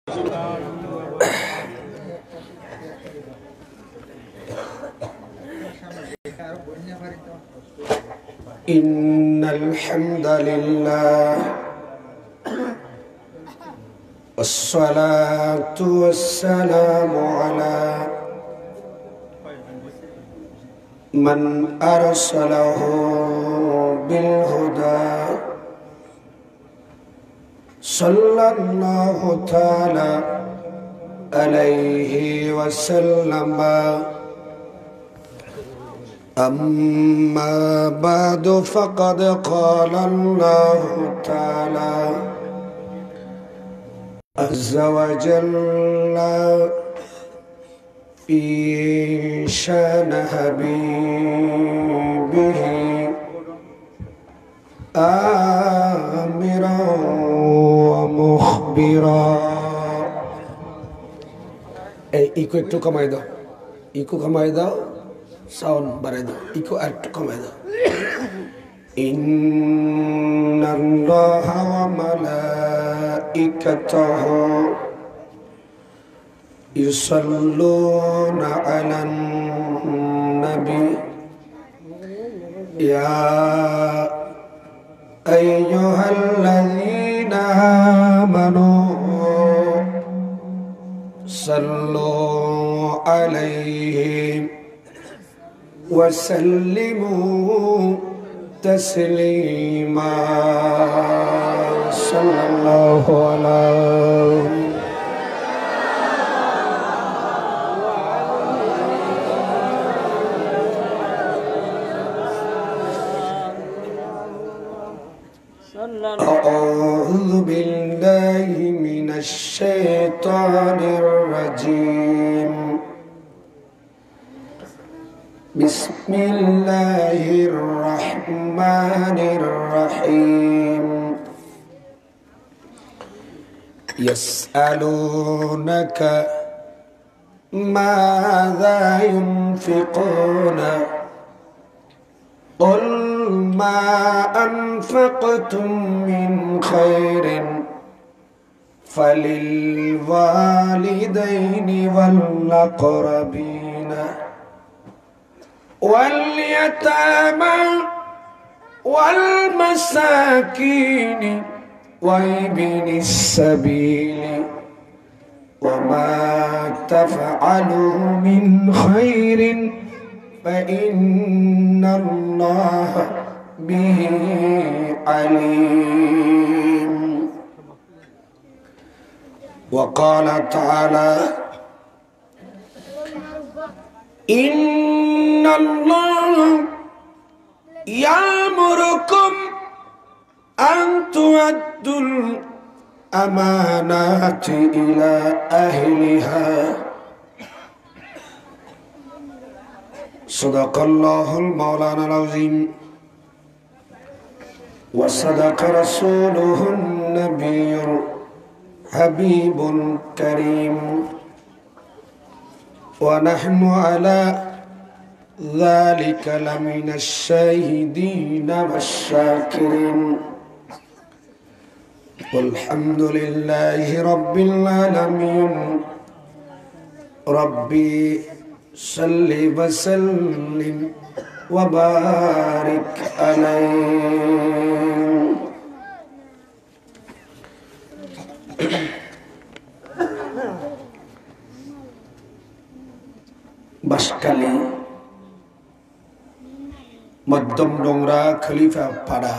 إن الحمد لله والصلاة والسلام على من أرسله بالهدى صلى الله تعالى عليه وسلم. أما بعد فقد قال الله تعالى عز وجل في شان حبيبه آمرا ومخبرا. Eco একটু কমাই দাও, ইকো কমাই দাও, সাউন্ড বাড়াই দাও, ইকো আর একটু কমাই দাও। ইন্নাল্লাহা ওয়া মালাইকাতাহু ইউসাল্লুনা আলান নবী ইয়া আইয়ুহাল্লাযীনা আমানু সাল্লু আলাইহি وسلموا تسليما صلى الله عليه أعوذ بالله من الشيطان الرجيم. بسم الله الرحمن الرحيم. يسألونك ماذا ينفقون قل ما أنفقتم من خير فللوالدين والأقربين واليتامى والمساكين وابن السبيل وما تفعلوا من خير فإن الله به عليم. وقال تعالى إن الله يأمركم أن تؤدوا الأمانات إلى أهلها. صدق الله المولانا العظيم وصدق رسوله النبي الحبيب الكريم ونحن على ذلك لمن الشاهدين والشاكرين والحمد لله رب العالمين. ربي صل وسلم وبارك عليه. বাসকালী মধ্যম ডোংরা খলিফা পাড়া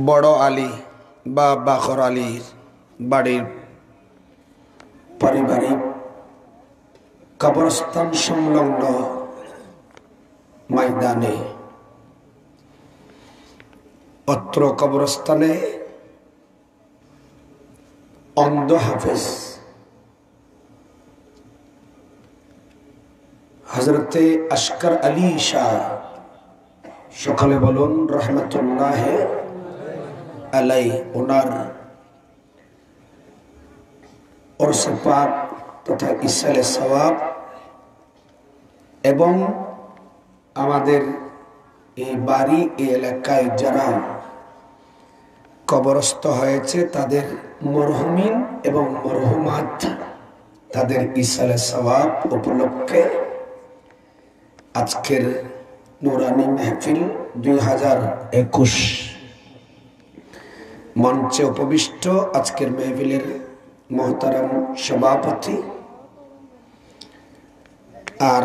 বড় আলী বা বাখর আলীর বাড়ির পারিবারিক কবরস্থান সংলগ্ন ময়দানে অত্র কবরস্থানে অন্ধ হাফেজ হযরতে আশকার আলী শাহ, সকালে বলুন রহমতুল্লাহ আলাই, ওনার ওরসে পাক তথা ইসালে সওয়াব এবং আমাদের এই বাড়ি এই এলাকায় যারা কবরস্থ হয়েছে তাদের মরহুমিন এবং মরহুমাত, তাদের ইসালে সওয়াব উপলক্ষে আজকের নুরানি মেহফিল 2021 মঞ্চে উপবিষ্ট আজকের মেহফিলের মোহতারাম সভাপতি আর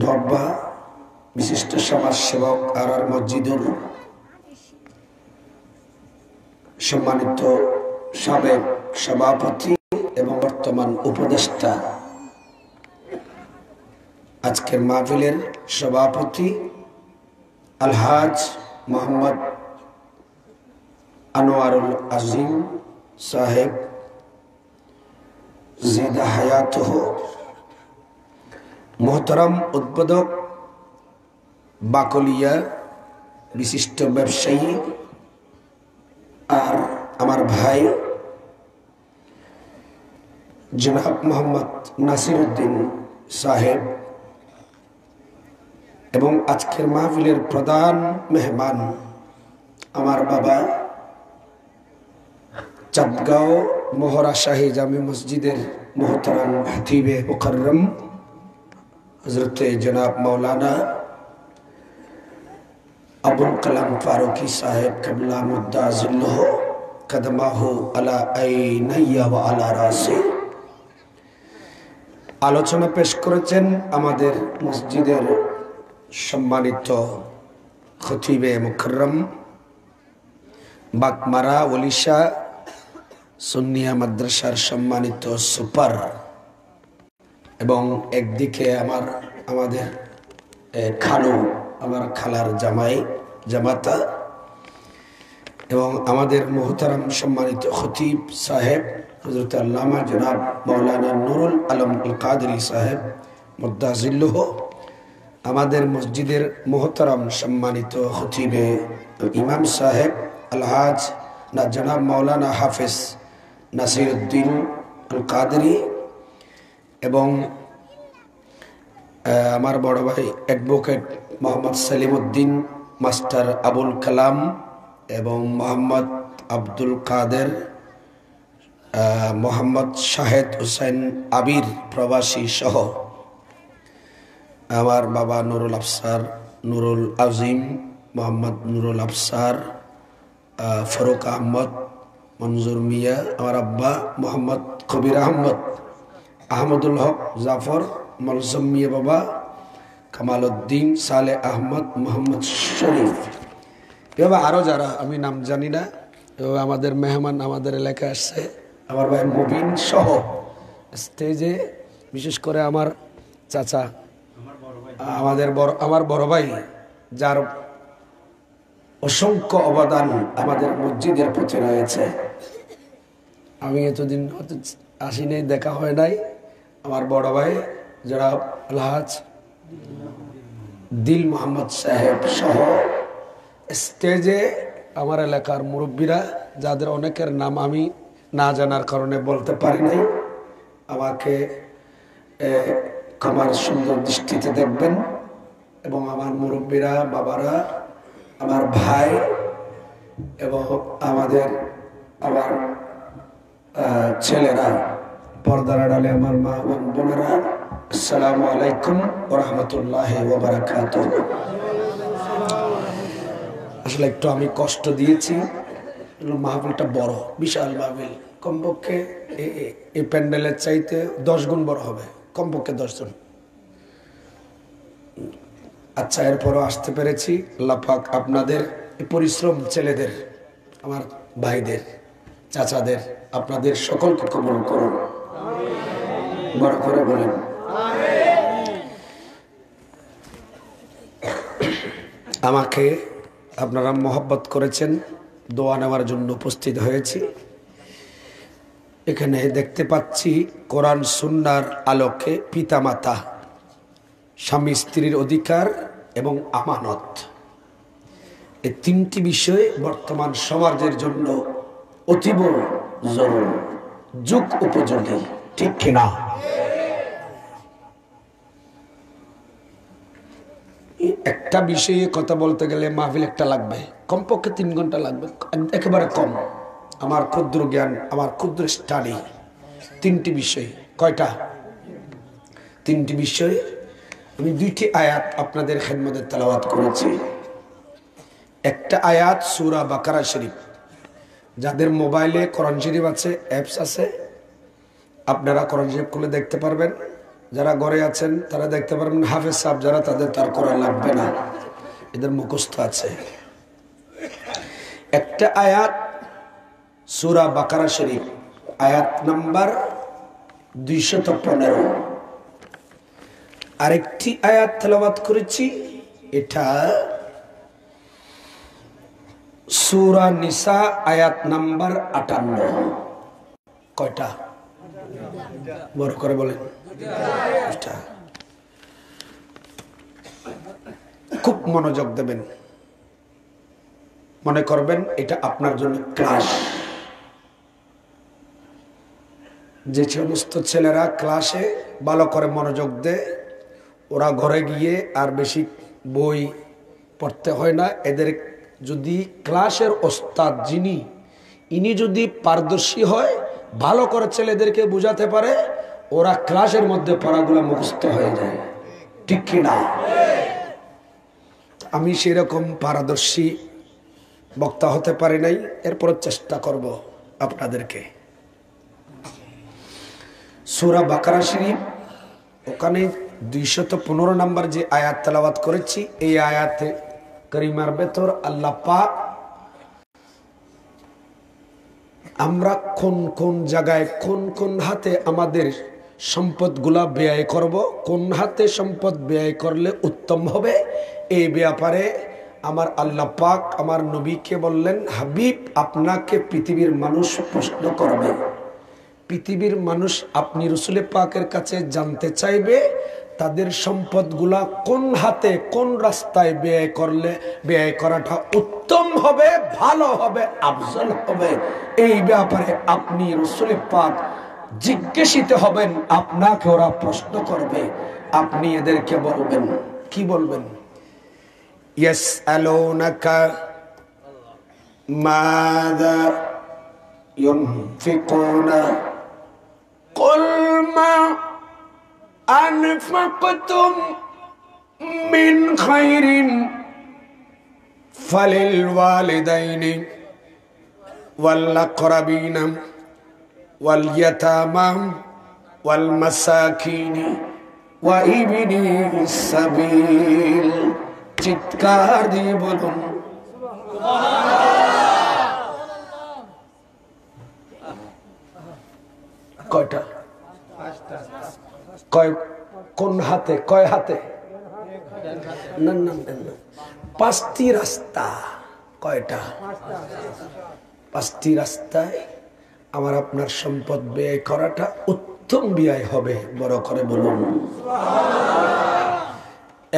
ধব্বা বিশিষ্ট সমাজসেবক আর মসজিদুর সম্মানিত সাবেক সভাপতি এবং বর্তমান উপদেষ্টা, আজকের মাহফিলের সভাপতি আলহাজ মোহাম্মদ আনোয়ারুল আজিম সাহেব জিদা হায়াতহ, মোহতারাম উদ্বোধক বাকলিয়া বিশিষ্ট ব্যবসায়ী আর আমার ভাই জনাব মোহাম্মদ নাসিরউদ্দিন সাহেব এবং আজকের মাহফিলের প্রধান মেহমান আমার বাবা চাঁদগাঁও মোহরা শাহী জামে মসজিদের মোহতারাম খতিবে মুকররম হযরতে জনাব মৌলানা আবুল কালাম ফারুকি সাহেব কিবলা মুদ্দাজিল্লাহ কদমাহু আলা আইনাইয়া ওয়া আলা রাসি আলোচনা পেশ করেছেন আমাদের মসজিদের সম্মানিত খতিবে মুকররম বাগমারা ওলিশা সুন্নিয়া মাদ্রাসার সম্মানিত সুপার এবং একদিকে আমাদের খালু, আমার খালার জামাতা এবং আমাদের মোহতারাম সম্মানিত খতিব সাহেব হযরত আল্লামা জনাব মাওলানা নুরুল আলম আল কাদরি সাহেব মুদ্দাজিল্লাহ, আমাদের মসজিদের মোহতারাম সম্মানিত খতিবে ইমাম সাহেব আলহাজ না জনাব মাওলানা হাফেজ নাসিরউদ্দিন আল কাদরি এবং আমার বড় ভাই অ্যাডভোকেট মোহাম্মদ সালিমউদ্দিন মাস্টার আবুল কালাম এবং মোহাম্মদ আব্দুল কাদের, মোহাম্মদ শাহেদ হুসাইন আবির প্রবাসী সহ আমার বাবা নুরুল আজিম মোহাম্মদ নুরুল আফসার, ফারুক আহমদ, মঞ্জুর মিয়া, আমার আব্বা মোহাম্মদ কবির আহমদ, আহমদুল হক জাফর, মলসম মিয়া বাবা, কামাল উদ্দিন, সালে আহমদ, মোহাম্মদ শরীফ, এভাবে আরও যারা আমি নাম জানি না, এভাবে আমাদের মেহমান আমাদের এলাকায় আসছে, আমার ভাই মুবিন সহ স্টেজে বিশেষ করে আমার চাচা আমার বড় ভাই যার অসংখ্য অবদান আমাদের মসজিদের প্রতি রয়েছে। আমি এতদিন আসি নাই, দেখা হয় নাই, আমার বড় ভাই যারা আলহাজ দিল মোহাম্মদ সাহেব সহ স্টেজে আমার এলাকার মুরব্বীরা, যাদের অনেকের নাম আমি না জানার কারণে বলতে পারি নাই, আমাকে আমার সুন্দর দৃষ্টিতে দেখবেন এবং আমার মুরব্বীরা, বাবারা, আমার ভাই এবং আমার ছেলেরা, পর্দার আড়ালে আমার মা বোনেরা, আসসালামু আলাইকুম ওয়া রাহমাতুল্লাহি ওয়া বারাকাতুহু। আসলে একটু আমি কষ্ট দিয়েছি, মাহফিলটা বড়, বিশাল মাহফিল, কমপক্ষে এই প্যান্ডেলের চাইতে 10 গুণ বড় হবে, কমপক্ষে 10 জন। আচ্ছা, এরপরও আসতে পেরেছি। আল্লাহ পাক আপনাদের পরিশ্রম, ছেলেদের, আমার ভাইদের, চাচাদের, আপনাদের সকলকে কবুল করুন, বড় করে বলেন। আমাকে আপনারা মহব্বত করেছেন, দোয়া নেওয়ার জন্য উপস্থিত হয়েছি। এখানে দেখতে পাচ্ছি কোরআন সুন্নাহর আলোকে পিতামাতা, স্বামী স্ত্রীর অধিকার এবং আমানত, এই 3টি বিষয় বর্তমান সমাজের জন্য অতীব জরুরি, যুগ উপযোগী, ঠিক কিনা? একটা বিষয়ে কথা বলতে গেলে মাহফিল একটা লাগবে, কমপক্ষে 3 ঘন্টা লাগবে, একেবারে কম। আমার ক্ষুদ্র জ্ঞান, আমার ক্ষুদ্র স্টাডি, 3টি বিষয়। কয়টা? 3টি বিষয়। আমি 2টি আয়াত আপনাদের খেদমতে তেলাওয়াত করেছি। একটা আয়াত সূরা বাকারা শরীফ, যাদের মোবাইলে কোরআন শরীফ আছে, অ্যাপস আছে, আপনারা কোরআন শরীফ খুলে দেখতে পারবেন। যারা ঘরে আছেন তারা দেখতে পারবেন। হাফেজ সাহেব যারা, তাদের তার কোরআন লাগবে না, এদের মুখস্থ আছে। একটা আয়াত সূরা বাকারা শরীফ, আয়াত নাম্বার 215। আরেকটি আয়াত তেলাওয়াত করেছি, এটা সূরা নিসা আয়াত নাম্বার 58। কয়টা? বড় করে বলেন। খুব মনোযোগ দেবেন, মনে করবেন এটা আপনার জন্য ক্লাস। যে সমস্ত ছেলেরা ক্লাসে ভালো করে মনোযোগ দেয়, ওরা ঘরে গিয়ে আর বেশি বই পড়তে হয় না। এদের যদি ক্লাসের ওস্তাদ যিনি, ইনি যদি পারদর্শী হয়, ভালো করে ছেলেদেরকে বুঝাতে পারে, ওরা ক্লাসের মধ্যে পড়াগুলো মুখস্থ হয়ে যায়। ঠিক কিনা? আমি সেরকম পারদর্শী বক্তা হতে পারি নাই, এরপর চেষ্টা করব আপনাদেরকে। সূরা বাকারা শরীফ, ওখানে 215 নম্বর যে আয়াত তেলাওয়াত করেছি, এই আয়াতে কারিমার ভেতর আল্লাহ পাক আমরা কোন কোন জায়গায়, কোন কোন হাতে আমাদের সম্পদগুলা ব্যয় করব, কোন হাতে সম্পদ ব্যয় করলে উত্তম হবে, এই ব্যাপারে আমার আল্লাহ পাক আমার নবীকে বললেন, হাবিব, আপনাকে পৃথিবীর মানুষ প্রশ্ন করবে। পৃথিবীর মানুষ আপনি রাসূল পাকের কাছে জানতে চাইবে তাদের সম্পদগুলা কোন হাতে, কোন রাস্তায় ব্যয় করলে ব্যয় করাটা উত্তম হবে, ভালো হবে, আফজল হবে। এই ব্যাপারে আপনি রাসূল পাক জিজ্ঞাসিত হবেন, আপনাকে ওরা প্রশ্ন করবে। আপনি এদেরকে বলবেন, কি বলবেন? ইয়াসআলুনাকা মাযা ইউনফিকুনা কুল মা আনফাকতুম মিন খায়রিন ফালিল ওয়ালিদাইনি ওয়াল আকরাবিনা ওয়াল ইয়াতামা ওয়াল মাসাকিনি ওয়া ইবনিস সাবিল। চিৎকার দিয়ে বলুন কয়টা? কয়? কোন হাতে? কয় হাতে? না না না, 5টি রাস্তা। কয়টা? 5টি রাস্তায় আমার আপনার সম্পদ ব্যয় করাটা উত্তম ব্যয় হবে। বড় করে বলুন।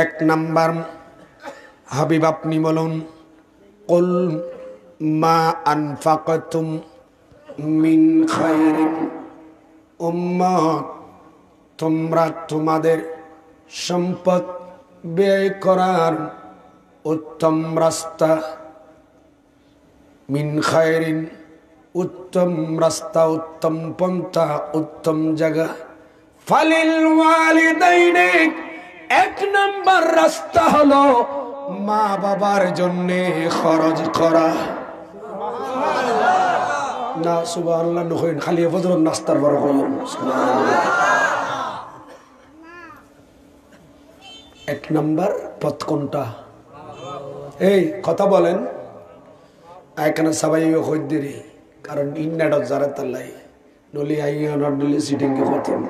1 নাম্বার, হাবিব আপনি বলুন, কুল মা আনফাকতুম মিন খায়রিন। উম্মত, তোমরা তোমাদের সম্পদ ব্যয় করার উত্তম রাস্তা, মিন খায়রিন, উত্তম রাস্তা, উত্তম পন্থা, উত্তম জায়গা, ফালিল ওয়ালিদাইনি, 1 নম্বর রাস্তা হলো মা বাবার জন্য খরচ করা। না সুবহানাল্লাহ নয়, খালি ফজর নাস্তার বড় হইল। 1 নম্বর পথ কোনটা? এই কথা বলেন। এখানে সবাই হই দেরি, কারণ ইন্টারনেট যারা তালাই নলি আইয়া নলি সিটিং কে হতেন।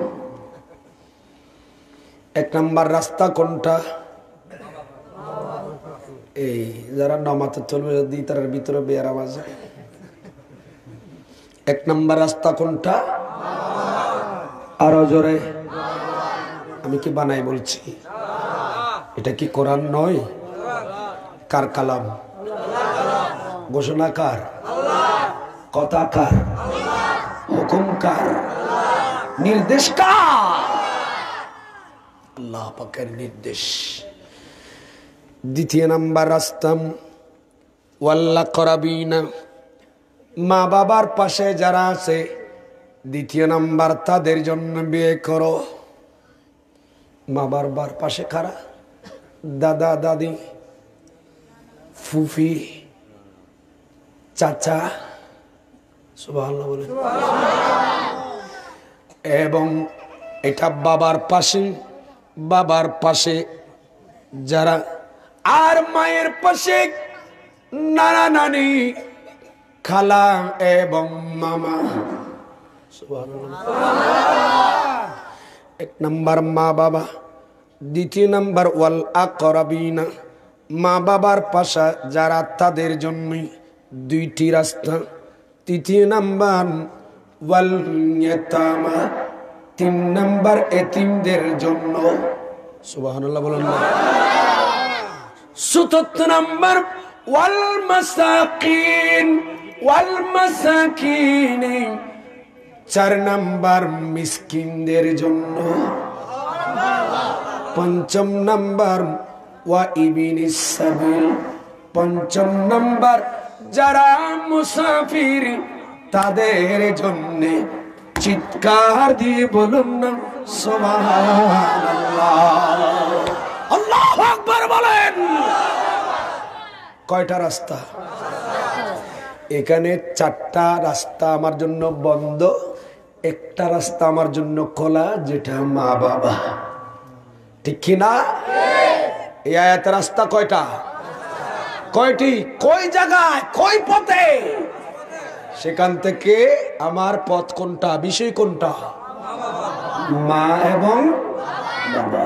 1 নম্বর রাস্তা কোনটা? এই যারা নামাতে চলবে যদি তার ভিতরে বেয়ার আওয়াজ হয়। 1 নম্বর রাস্তা কোনটা? আরো জোরে। আমি কি বানাই বলছি? এটা কি কোরআন নয়? কার কালাম? ঘোষণা কার? কথা কার? হুকুম কার? নির্দেশ কার? আল্লাহ পাকের নির্দেশ। দ্বিতীয় নাম্বার রাস্তা ওয়াল আকরাবিনা, মা বাবার পাশে যারা আছে দ্বিতীয় নাম্বার তাদের জন্য বিয়ে করো। মা বাবার পাশে কারা? দাদা দাদি, ফুফি, চাচা, সুবহানাল্লাহ বলেন। এবং এটা বাবার পাশে যারা, আর মায়ের পাশে নানা নানি, খালা এবং মামা। এক নাম্বার মা বাবা, দ্বিতীয় নাম্বার ওয়াল আকরাবিনা, মা বাবার পাশা যারা তাদের জন্যই দুইটি রাস্তা। তৃতীয় নাম্বার ওয়াল ইয়াতামা, তিন নাম্বার এতিমদের জন্য। সুবহানাল্লাহ বলেন না। চতুর্থ নাম্বার ওয়াল মাসাকিন, চার নাম্বার মিসকিনদের জন্য। পঞ্চম নাম্বার ওয়া ইবনিস সাবিল, পঞ্চম নাম্বার যারা মুসাফির তাদের জন্য। চিৎকার দিয়ে বলুন না সুবহানাল্লাহ, আল্লাহু আকবার বলেন। কয়টা রাস্তা? এখানে চারটা রাস্তা আমার জন্য বন্ধ, একটা রাস্তা আমার জন্য খোলা, যেটা মা বাবা। ঠিক কিনা? এই আয়াতের রাস্তা কয়টা? কয়টি? কয় জায়গায়, কয় পথে? সেখান থেকে আমার পথ কোনটা, বিষয় কোনটা? মা এবং বাবা।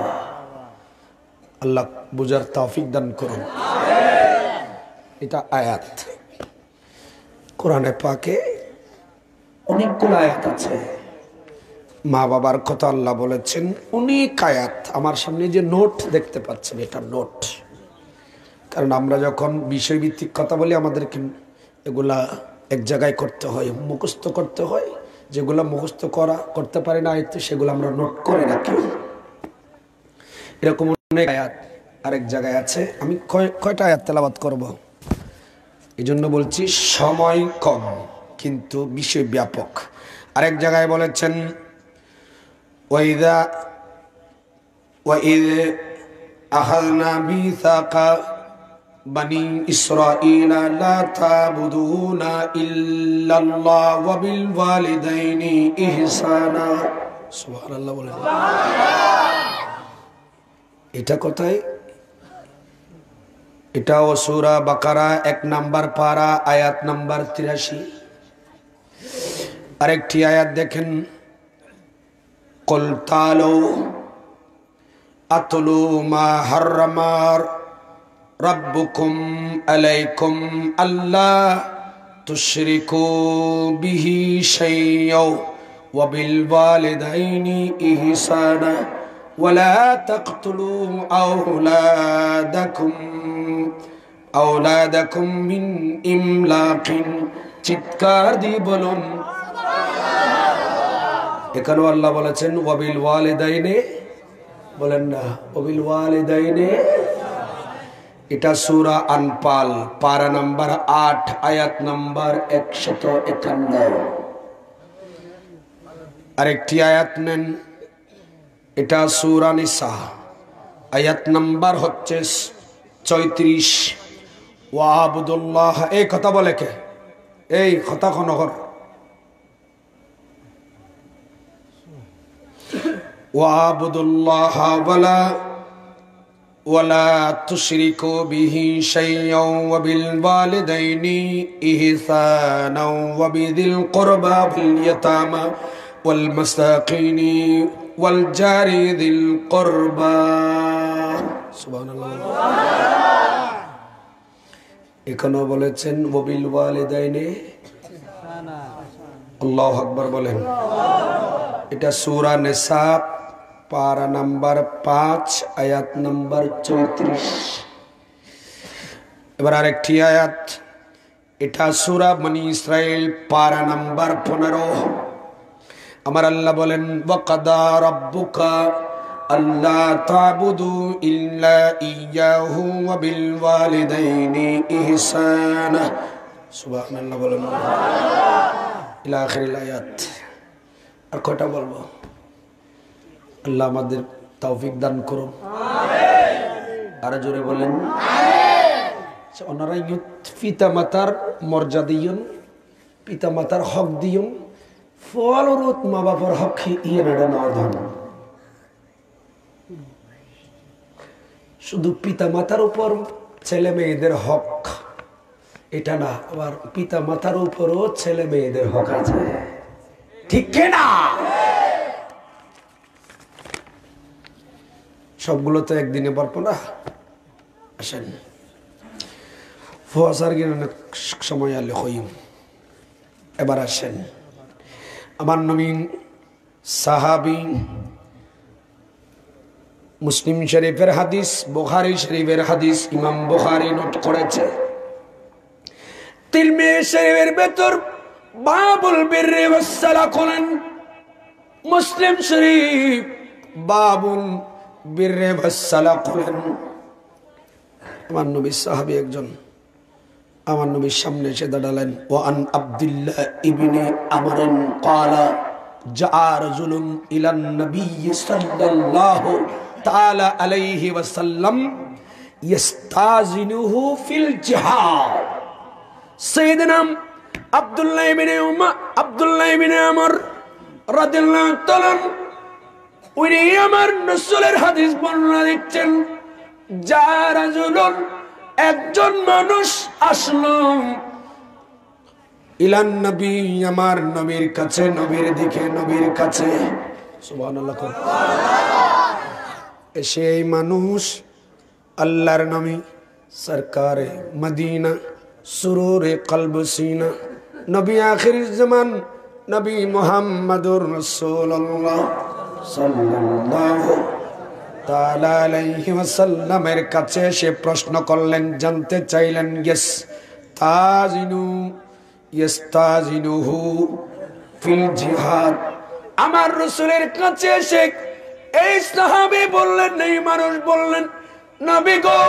আল্লাহ বুঝার তৌফিক দান করুন। এটা আয়াত, কোরআনে পাকে অনেকগুলো আয়াত আছে। মা বাবার কথা আল্লাহ বলেছেন অনেক আয়াত। আমার সামনে যে নোট দেখতে পাচ্ছেন, এটা নোট। কারণ আমরা যখন বিষয়ভিত্তিক কথা বলি আমাদেরকে এগুলা এক জায়গায় করতে হয়, মুখস্থ করতে হয়। যেগুলো মুখস্থ করতে পারি না আয়ত্ত, সেগুলো আমরা নোট করে রাখি। এরকম অনেক আয়াত আরেক জায়গায় আছে। আমি কয়টা আয়াত তেলাওয়াত করব, এই জন্য বলছি সময় কম কিন্তু বিষয় ব্যাপক। আরেক জায়গায় বলেছেন ওয়াইদ আখাযনা মিসাকা বানি ইসরাঈলা লা তা'বুদুনা ইল্লাল্লাহ ওয়া বিল ওয়ালিদাইনি ইহসানা। সুবহানাল্লাহ বলেন। এটা কোথায়? এটাও সূরা বাকারা 1 নাম্বার পারা, আয়াত নাম্বার 83। আরেকটি আয়াত দেখেন, কুল তালু আতলু মা হাররামা রাব্বুকুম আলাইকুম আল্লাহ তুশরিকু বিহি শাইয়্যাও ওয়া বিল ওয়ালিদাইনি ইহসানা ওয়া লা তাকতুলু আওলাদাকুম মিন ইমলাকিন। চিৎকার দিয়ে বলুন। এখানেও আল্লাহ বলেছেন ওয়াবিল ওয়ালিদাইনে, বলেন না ওয়াবিল ওয়ালিদাইনে। এটা সূরা আনফাল পারা নাম্বার 8 আয়াত নাম্বার 151। আরেকটি আয়াত নেন, এটা সূরা নিসা আয়াত নাম্বার হচ্ছে 34। ওয়াবুদুল্লাহ, এই কথা বলে কে? এই কথা খনগর। ওয়াবুদুল্লাহ ওয়ালা তুশরিকু বিহি শাইয়্যাও ওয়া বিল ওয়ালিদাইনি ইহসানা ওয়া বিযিল কুরবা ওয়াল ইয়াতামা ওয়াল মাসাকিনি ওয়াল জারি যিল কুরবা। সুবহানাল্লাহ। এখানেও বলেছেন ওয়া বিল ওয়ালিদাইনি ইহসানা। আল্লাহু আকবার বলেন। এটা সূরা নিসা পারা নাম্বার 5 আয়াত নাম্বার 34। এবার আরেকটি আয়াত, এটা সূরা বনি ইসরাইল পারা নাম্বার 15। আমার আল্লাহ বলেন ওয়াকাদা রাব্বুকা আল্লা তা'বুদু ইল্লা ইয়্যাহু ওয়া বিল ওয়ালিদাইনি ইহসানা। সুবহানাল্লাহ বলেন। ইলা আখিরিল আয়াত। আর কয়টা বলবো? আল্লাহ আমাদের তৌফিক দান করুন। আমিন। আর জোরে বলেন আমিন। ওনারা পিতা মাতার মর্যাদা দিয়ন, পিতা মাতার হক দিয়ন, ফলরত মা বাবার হক ইয়ে না ধন। শুধু পিতা মাতার উপর ছেলে মেয়েদের হক এটা না, আবার পিতা মাতার উপরও ছেলে মেয়েদের হক আছে, ঠিক না? সবগুলো তো একদিনে পারবো না। আসেন ফসার অনেক সময় আলে হইম। এবার আসেন আমার নবীন সাহাবী, মুসলিম শরীফের হাদিস, বুখারী শরীফের হাদিস, ইমাম বুখারী নোট করেছে। তিরমিজি শরীফের ভেতর বাবুল বিররি ওয়াস সালাহ করেন, মুসলিম শরীফ বাবুল বিররি ওয়াস সালাহ করেন। আমার নবী সাহাবী একজন আমার নবীর সামনে এসে দাঁড়ালেন। ওয়া আন আব্দুল্লাহ ইবনে আমর ক্বালা জাআ রাজুলুন ইলান নবী সাল্লাল্লাহু তাআলা আলাইহি ওয়াসাল্লাম ইস্তাযিনুহু ফিল জিহাদ। সাইয়েদনা আব্দুল্লাহ ইবনে আমর রাদিয়াল্লাহু তাআলা উনি আমার রাসূলের হাদিস বর্ণনা দিচ্ছেন। জাআ রাজুলুন, একজন মানুষ আসলো, ইলান নবী, আমার নবীর কাছে, নবীর দিকে, নবীর কাছে। সুবহানাল্লাহ। সেই মানুষ আল্লাহর নবী সরকারে মদিনা, সুরুরে কলব সিনা, নবী আখির জামান, নবী মুহাম্মদুর রাসূলুল্লাহ সাল্লাল্লাহু তাআলা আলাইহি ওয়াসাল্লামের কাছে সে প্রশ্ন করলেন, জানতে চাইলেন, ইস্তাযিনুহু ফিল জিহাদ। আমার রাসূলের কাছে এসে এই সাহাবী বললেন, এই মানুষ বললেন, নবী গো,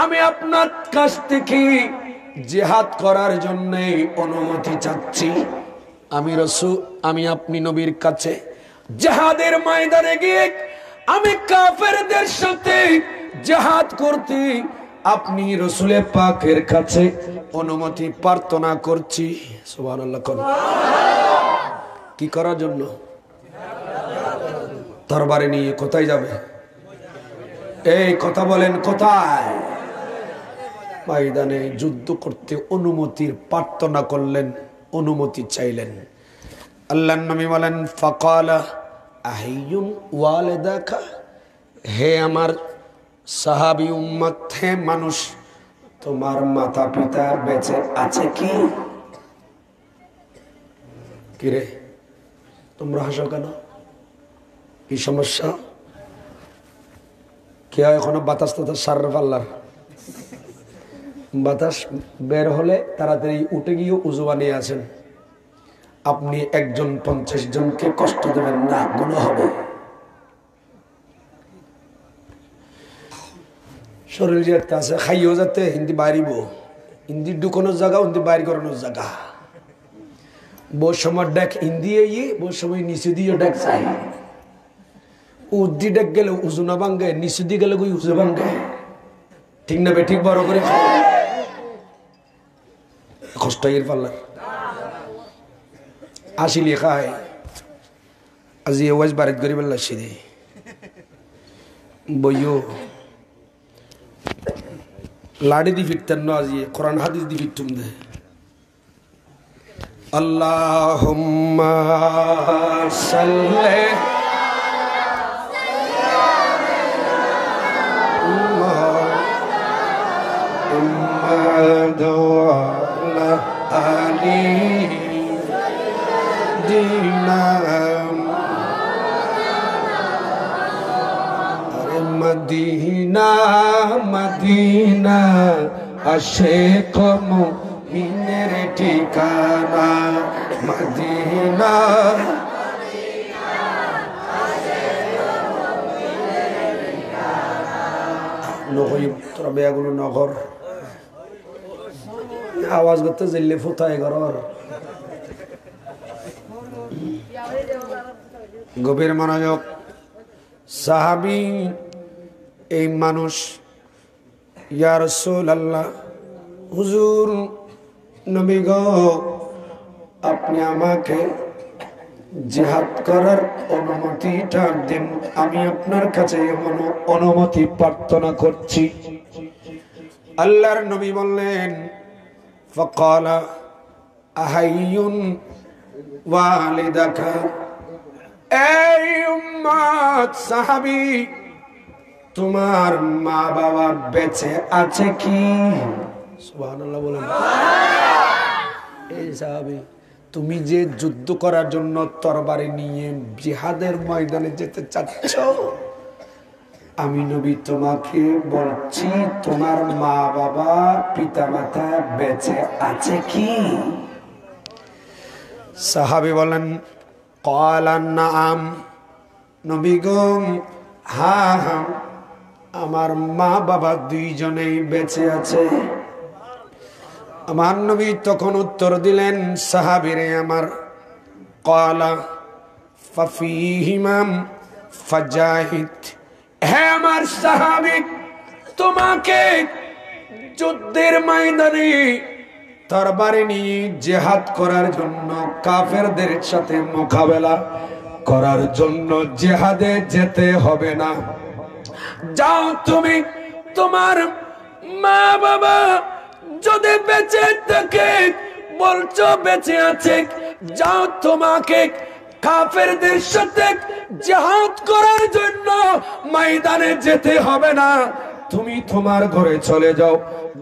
আমি আপনার কাছ থেকে জিহাদ করার জন্য অনুমতি চাচ্ছি। আমি আপনি নবীর কাছে জিহাদের ময়দানে গিয়ে আমি কাফেরদের সাথে জিহাদ করতে আপনি রাসূলে পাকের কাছে অনুমতি প্রার্থনা করছি। সুবহানাল্লাহ। কি করার জন্য? তরবারি নিয়ে কোথায় যাবে? এই কথা বলেন, কোথায়? ময়দানে যুদ্ধ করতে অনুমতির প্রার্থনা করলেন, অনুমতি চাইলেন। আল্লাহর নবী বলেন, ফাকালা আহিয়ুন ওয়ালিদাকা, হে আমার সাহাবী উম্মত, হে মানুষ, তোমার মাতা পিতা বেঁচে আছে কি? কিরে তোমরা হাসো কেন? কি সমস্যা? কে এখনো বাতাস টাতাস সার পাল্লার? বাতাস বের হলে তাড়াতাড়ি উঠে গিয়ে উযু বানিয়ে আছেন। আপনি একজন 50 জনকে কষ্ট দেবেন না, গুনাহ হবে। শরীর যেতে আছে, খাইও যাতে হিন্দি বাড়িব, হিন্দি ঢুকানোর জায়গা, হিন্দি বাইর করানোর জায়গা। বহু সময় ডেক হিন্দি বহু সময় নিচে দিয়ে ডেক চাই। উদ্দি ডেক গেলে উজু না ভাঙ্গে, নিচে দিয়ে গেলে উজু ভাঙ্গে, ঠিক না? ঠিক বড় করে কষ্ট এর পাল্লার আসিলি খায়। আজি ওয়াজ বারিত করি বেলা সিদে বইও লাড়ি দি ফিরতেন না, আজি কোরআন হাদিস দি ফিরতুম দে। আল্লাহুম্মা সাল্লি মুহাম্মাদ ওয়া আলা আলিহি মদিনা মদিনা আশিক মুমিনের ঠিকানা, মদিনা নকই তোরা বেয়াগুলো নগর আওয়াজ করতে জিল্লে ফুটায় ঘর গভীর মনোযোগ সাহাবী এই মানুষ ইয়া রাসূলুল্লাহ হুজুর নবী গো আপনি আমাকে জিহাদ করার অনুমতিটা দিন আমি আপনার কাছে এমন অনুমতি প্রার্থনা করছি আল্লাহর নবী বললেন ফাকালা আহাইয়ুন ওয়ালিদাকা এই উম্মত সাহাবী তোমার মা বাবা বেঁচে আছে কি সুবহানাল্লাহ বলেন এই সাহাবী তুমি যে যুদ্ধ করার জন্য তরবারি নিয়ে জিহাদের ময়দানে যেতে চাচ্ছ আমি নবী তোমাকে বলছি তোমার মা বাবা পিতা মাতা বেঁচে আছে কি সাহাবী বলেন ক্বালা নাআম নবী গো হ্যাঁ হ্যাঁ আমার মা বাবা দুইজনেই বেঁচে আছে আমার নবী তখন উত্তর দিলেন সাহাবীরে আমার ক্বালা ফাফিহিমাম ফাজাহিদ হে আমার সাহাবী তোমাকে যুদ্ধের ময়দানে তরবারি নিয়ে জিহাদ করার জন্য কাফেরদের সাথে মোকাবেলা করার জন্য জিহাদে যেতে হবে না যাও তুমি তোমার মা বাবা যদি বেঁচে থাকে বলছো বেঁচে আছে যাও তোমাকে কাফেরদের সাথে জিহাদ করার জন্য ময়দানে যেতে হবে না তুমি তোমার ঘরে চলে যাও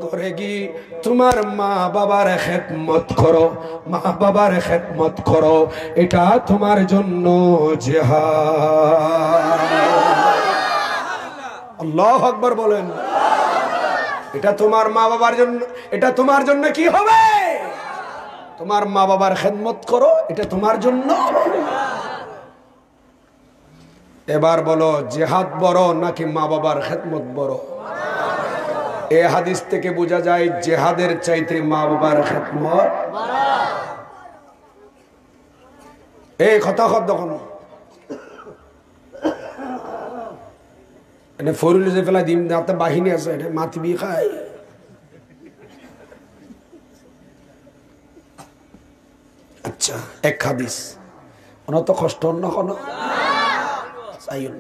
ঘরে গিয়ে তোমার মা বাবার খেদমত করো মা বাবার খেদমত করো এটা তোমার জন্য জিহাদ আল্লাহু আকবার বলেন এটা তোমার মা বাবার জন্য এটা তোমার জন্য কি হবে তোমার মা বাবার খেদমত করো এটা তোমার জন্য এবার বলো জিহাদ বড় নাকি মা বাবার খেদমত বড় এই হাদিস থেকে বোঝা যায় জিহাদের চাইতে মা বাবার খেদমত এই কথা কখন এনে ফরিল যে ফেলা দিন রাতে বাহিনী আছে এটা মাতবি খায় আচ্ছা এক হাদিস অনত কষ্ট না কোনো সাইন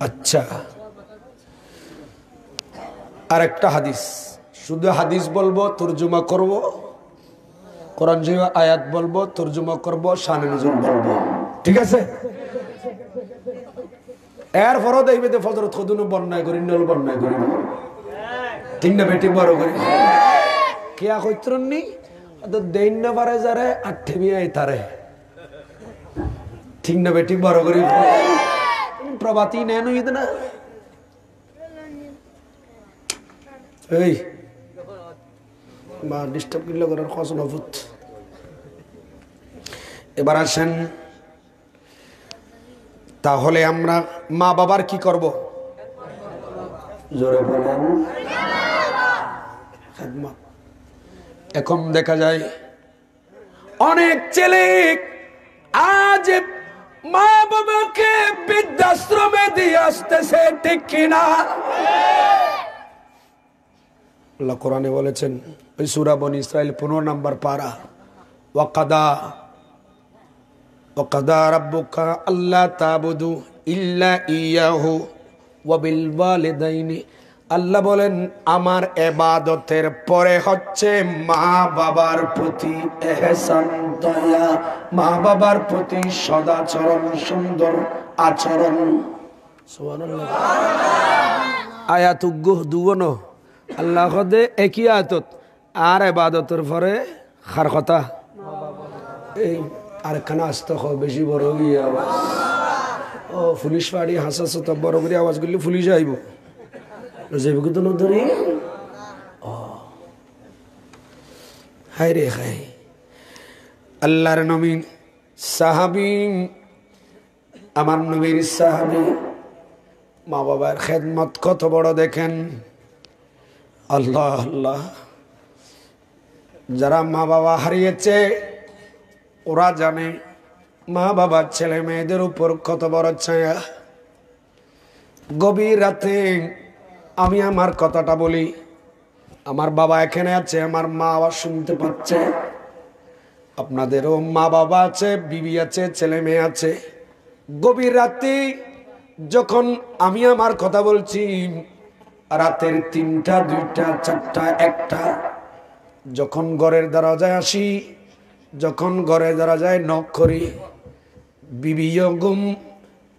আচ্ছা আরেকটা হাদিস শুধু হাদিস বলবো তরজমা করব কোরআন শরীফ আয়াত বলবো তরজমা করব শানে নুজুল বলবো ঠিক আছে এরপরও দেখবে যে ফজরত খুদুন বন্যায় করি নল বন্যায় করি ঠিক না বেটি বড় করি কিয়া কইত্রনি তো দেন না পারে যারে আঠেমি আই তারে ঠিক না বেটি বড় করি প্রবাতি নেন ঈদ না এই মা ডিস্টার্ব করলে করার খস নফুত এবার আসেন তাহলে আমরা মা বাবার কি করব জোরে বলেন খেদমত এখন দেখা যায় অনেক ছেলে আজ মা বাবাকে বৃদ্ধাশ্রমে দিয়ে আসতেছে ঠিক কিনা আল্লাহ কোরআনে বলেছেন ওই সূরা বনী ইসরাইল 15 নম্বর পারা ওয়াকাদা রাব্বুকা আল্লা তা'বুদু ইল্লা ইয়াহু ওয়া বিল ওয়ালিদাইনি আল্লাহ বলেন আমার ইবাদতের পরে হচ্ছে মা বাবার প্রতি ইহসান দয়া মা বাবার প্রতি সদাচরণ সুন্দর আচরণ সুবহানাল্লাহ আয়াতুগ দুবনো আল্লাহ খদে একই আয়াতত আর ইবাদতের পরে খার কথা এই আর কানা আস্তে বেশি বড় গিয়ে আওয়াজ ও পুলিশ বাড়ি হাসাস তো বড় করে আওয়াজ করলে পুলিশ আইব যাইব তো নদরি হায় রে হায় আল্লাহর নবী সাহাবী আমার নবীর সাহাবী মা বাবার খেদমত কত বড় দেখেন। আল্লাহ আল্লাহ, যারা মা বাবা হারিয়েছে ওরা জানে মা বাবার ছেলে মেয়েদের উপর কত বড় ছায়া। গভীর রাতে আমি আমার কথাটা বলি, আমার বাবা এখানে আছে, আমার মা আবার শুনতে পাচ্ছে। আপনাদেরও মা বাবা আছে, বিবি আছে, ছেলে মেয়ে আছে। গভীর রাতে যখন আমি আমার কথা বলছি, রাতের ৩টা, ২টা, ৪টা, ১টা, যখন ঘরের দরজায় আসি, যখন ঘরের দরজায় নক করি, বিবিও গুম,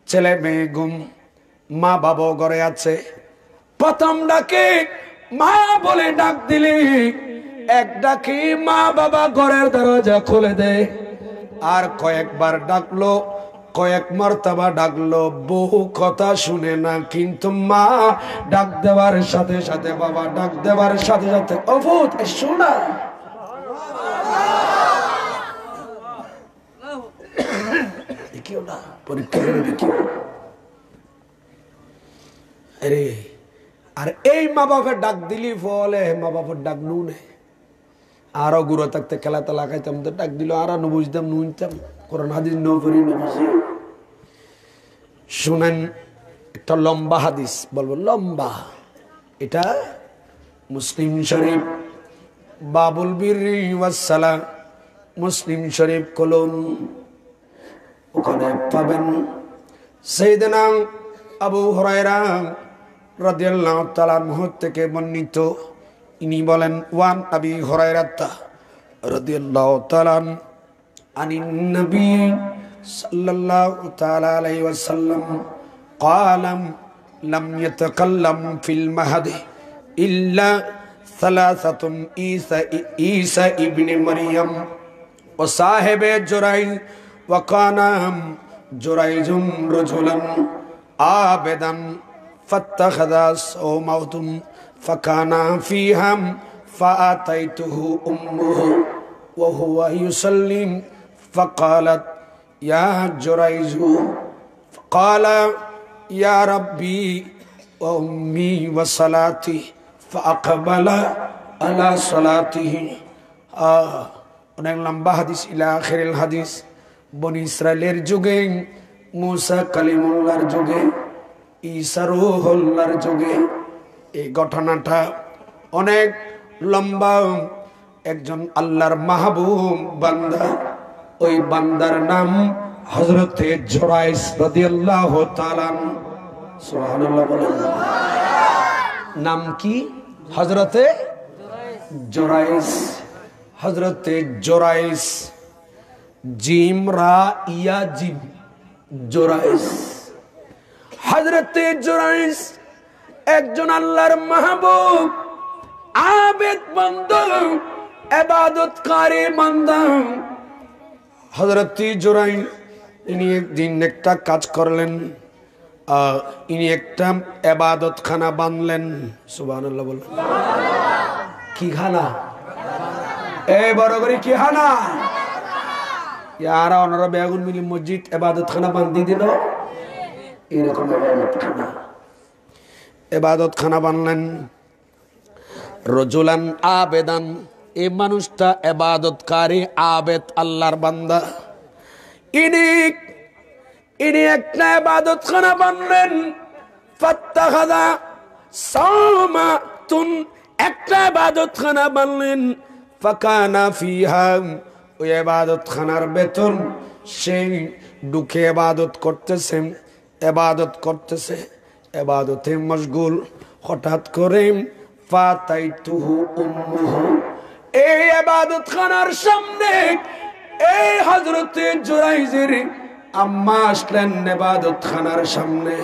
ছেলে মেয়ে গুম, মা বাবাও ঘরে আছে। প্রথম ডাকে মা বলে ডাক দিলে এক ডাকে মা বাবা ঘরের দরজা খুলে দেয়। আর কয়েকবার ডাকলো, কয়েক মর্তবা ডাকলো, বহু কথা শুনে না, কিন্তু মা ডাক দেওয়ার সাথে সাথে, বাবা ডাক দেওয়ার সাথে সাথে অভূত শোনা। দেখিও না, পরীক্ষা করে দেখিও। আরে আর এই মা বাপের ডাক দিলি ফলে মা বাপের ডাক নুনে আরো গুঁড়ো থাকতে খেলাতে লাগাইতাম, তো ডাক দিল আরো বুঝতাম, নুনতাম, কোরআন হাদিস নফরি নবুঝি। শুনেন একটা লম্বা হাদিস বলবো, লম্বা। এটা মুসলিম শরীফ, বাবুল বিররি ওয়াস সালাহ, মুসলিম শরীফ কলম, ওখানে পাবেন সাইয়েদনা আবু হুরায়রা রাদিয়াল্লাহু তাআলা আনহু থেকে বর্ণিত। ইনি বলেন, ওয়ান আবি হুরায়রা রাদিয়াল্লাহু তাআলা আনিন নবী সাল্লাল্লাহু তাআলা আলাইহি ওয়াসাল্লাম قال لم يتكلم في المهد إلا ثلاثة عيسى ابن مريم وصاحب جريج وكان جريج رجلا عابدا فاتخذ صومعة فكان فيها فأتيته أمه وهو يصلي فقالت يا جريج، قال يا ربي وأمي وصلاتي فأقبل على صلاته। অনেক লম্বা হাদিস, ইলা আখিরিল হাদিস। বনি ইসরাইলের যুগে, মুসা কালিমুল্লাহর যুগে, ঈসা রূহুল্লাহর যুগে এই ঘটনাটা অনেক লম্বা। একজন আল্লাহর মাহবুব বান্দা, ওই বান্দার নাম হযরতে জুরাইজ রাদিয়াল্লাহু তাআলা। সুবহানাল্লাহ বলেন। নাম কি? হযরতে জুরাইজ। হযরতে জুরাইজ, জিম রা ইয়া জিম, জুরাইজ। হযরতে জুরাইজ একজন আল্লাহর মাহবুব, আবেদ বান্দা, ইবাদতকারী বান্দা। হযরতে জুরাইজ ইনি একদিন একটা কাজ করলেন, ইনি একটা ইবাদতখানা বানলেন। সুবহানাল্লাহ বলেন। কি খানা? এই বড় করে কি খানা? ইয়ারা ওনারা বেগুন মিলি মসজিদ ইবাদতখানা বান্ধি দিল, এরকম ইবাদতখানা বানলেন। রজুলান আবেদান, এই মানুষটা ইবাদতকারী, আবেদ, আল্লাহর বান্দা। ইনি একটা ইবাদতখানা বানলেন। ফাত্তাখাযা সাওমাতুন, একটা ইবাদতখানা বানলেন। ফাকানা ফিহা, ওই ইবাদতখানার ভেতর সেই ঢুকে ইবাদত করতেছে, ইবাদত করতেছে, ইবাদতে মশগুল। হঠাৎ করে ফাতাইতুহু উম্মুহু, এই ইবাদতখানার সামনে এই হযরতে জুরাইজের আম্মা আসলেন ইবাদতখানার সামনে।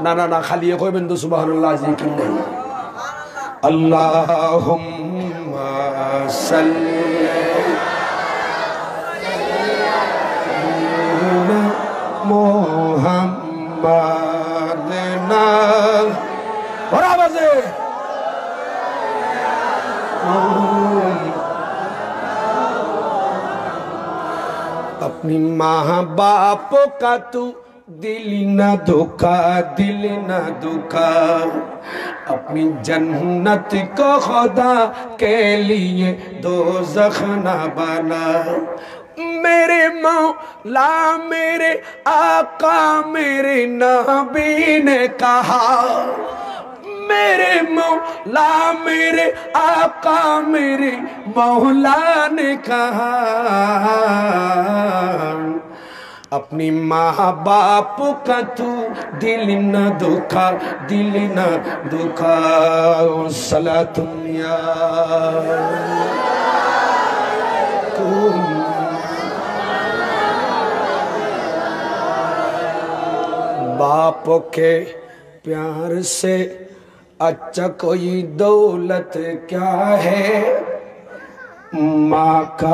না না না, খালি কইবেন তো সুবহানাল্লাহ, জিকির নাই। আল্লাহুম্মা সাল্লি আলা মুহাম্মাদিনা, ওরা বাজে अपनी माँ बाप का तू दिल न धोखा, दिल न धोखा, अपनी जन्नत को खुदा के लिए दोज़ख न बना। मेरे मौला मेरे आका मेरे नबी ने कहा, मेरे मौला मेरे आका मेरे मौला ने कहा, अपनी माँ बाप का तू दिल न दुखा, दिल न दुखा। सलातुन या बाप के प्यार से अच्छा कोई दौलत क्या है, माँ का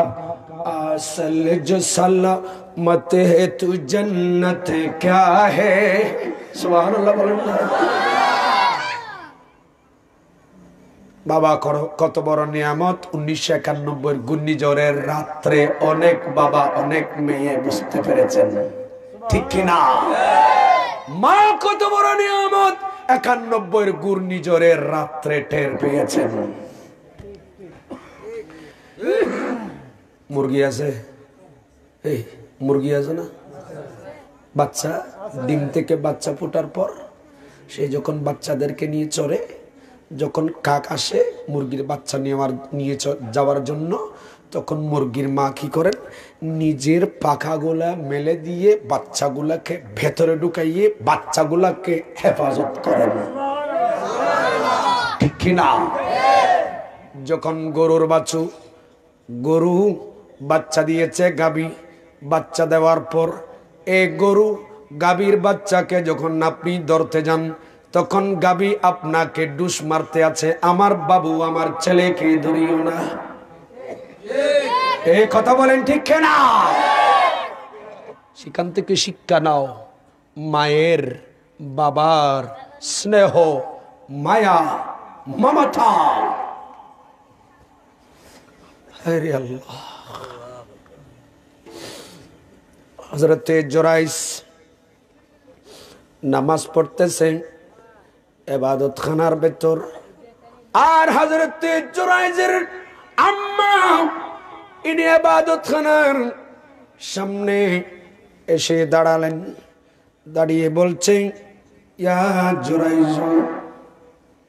असल जो सलामत है तू जन्नत क्या है। सुभान अल्लाह बोलें। बाबा कत बड़ नियामत। 1991 ঘূর্ণিঝড়ের রাত্রে অনেক বাবা অনেক মেয়ে বুঝতে পেরেছেন, ঠিক কিনা? মা কত বড় নিয়ামত 91 ঘূর্ণিঝড়ের রাত্রে টের পেয়েছেন। মুরগি আছে, এই মুরগি আছে না, বাচ্চা ডিম থেকে বাচ্চা ফোটার পর সে যখন বাচ্চাদেরকে নিয়ে চড়ে, যখন কাক আসে মুরগির বাচ্চা নিয়ে যাওয়ার জন্য, তখন মুরগির মা কি করেন, নিজের পাখাগুলা মেলে দিয়ে বাচ্চাগুলাকে ভেতরে ঢুকাইয়ে বাচ্চাগুলাকে হেফাজত করেন, ঠিক কিনা? যখন গরুর বাছু, গরু বাচ্চা দিয়েছে, গাবি বাচ্চা দেওয়ার পর এই গরু গাবির বাচ্চাকে যখন আপনি ধরতে যান, তখন গাবি আপনাকে ডুস মারতে আছে, আমার বাবু আমার ছেলেকে ধরিও না। এই কথা বলেন ঠিক কিনা? সেখান থেকে শিক্ষা নাও, মায়ের বাবার স্নেহ মায়া মমতা। আরে আল্লাহ। হযরতে জুরাইস নামাজ পড়তেছেন ইবাদত খানার ভেতর, আর হযরতে জুরাইজের আম্মা ইনি ইবাদত খানার সামনে এসে দাঁড়ালেন, দাঁড়িয়ে বলছেন, ইয়া জুরাইজ,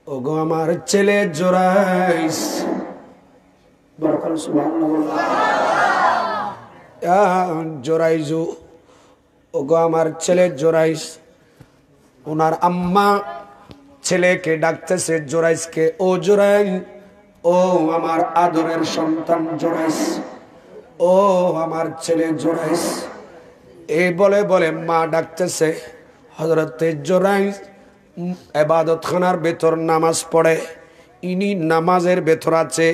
ওগো আমার ছেলে জুরাইস। জোরাইজু, ওগো আমার ছেলে জোরাইস। ওনার আম্মা ছেলেকে ডাকতেছে জোরাইসকে, ও জোরাইস, ও আমার আদরের সন্তান জোরাইস, ও আমার ছেলে জোরাইস। এই বলে বলে মা ডাকতেছে। হযরতে জোরাইস ইবাদত খানার ভেতর নামাজ পড়ে, ইনি নামাজের ভেতর আছে।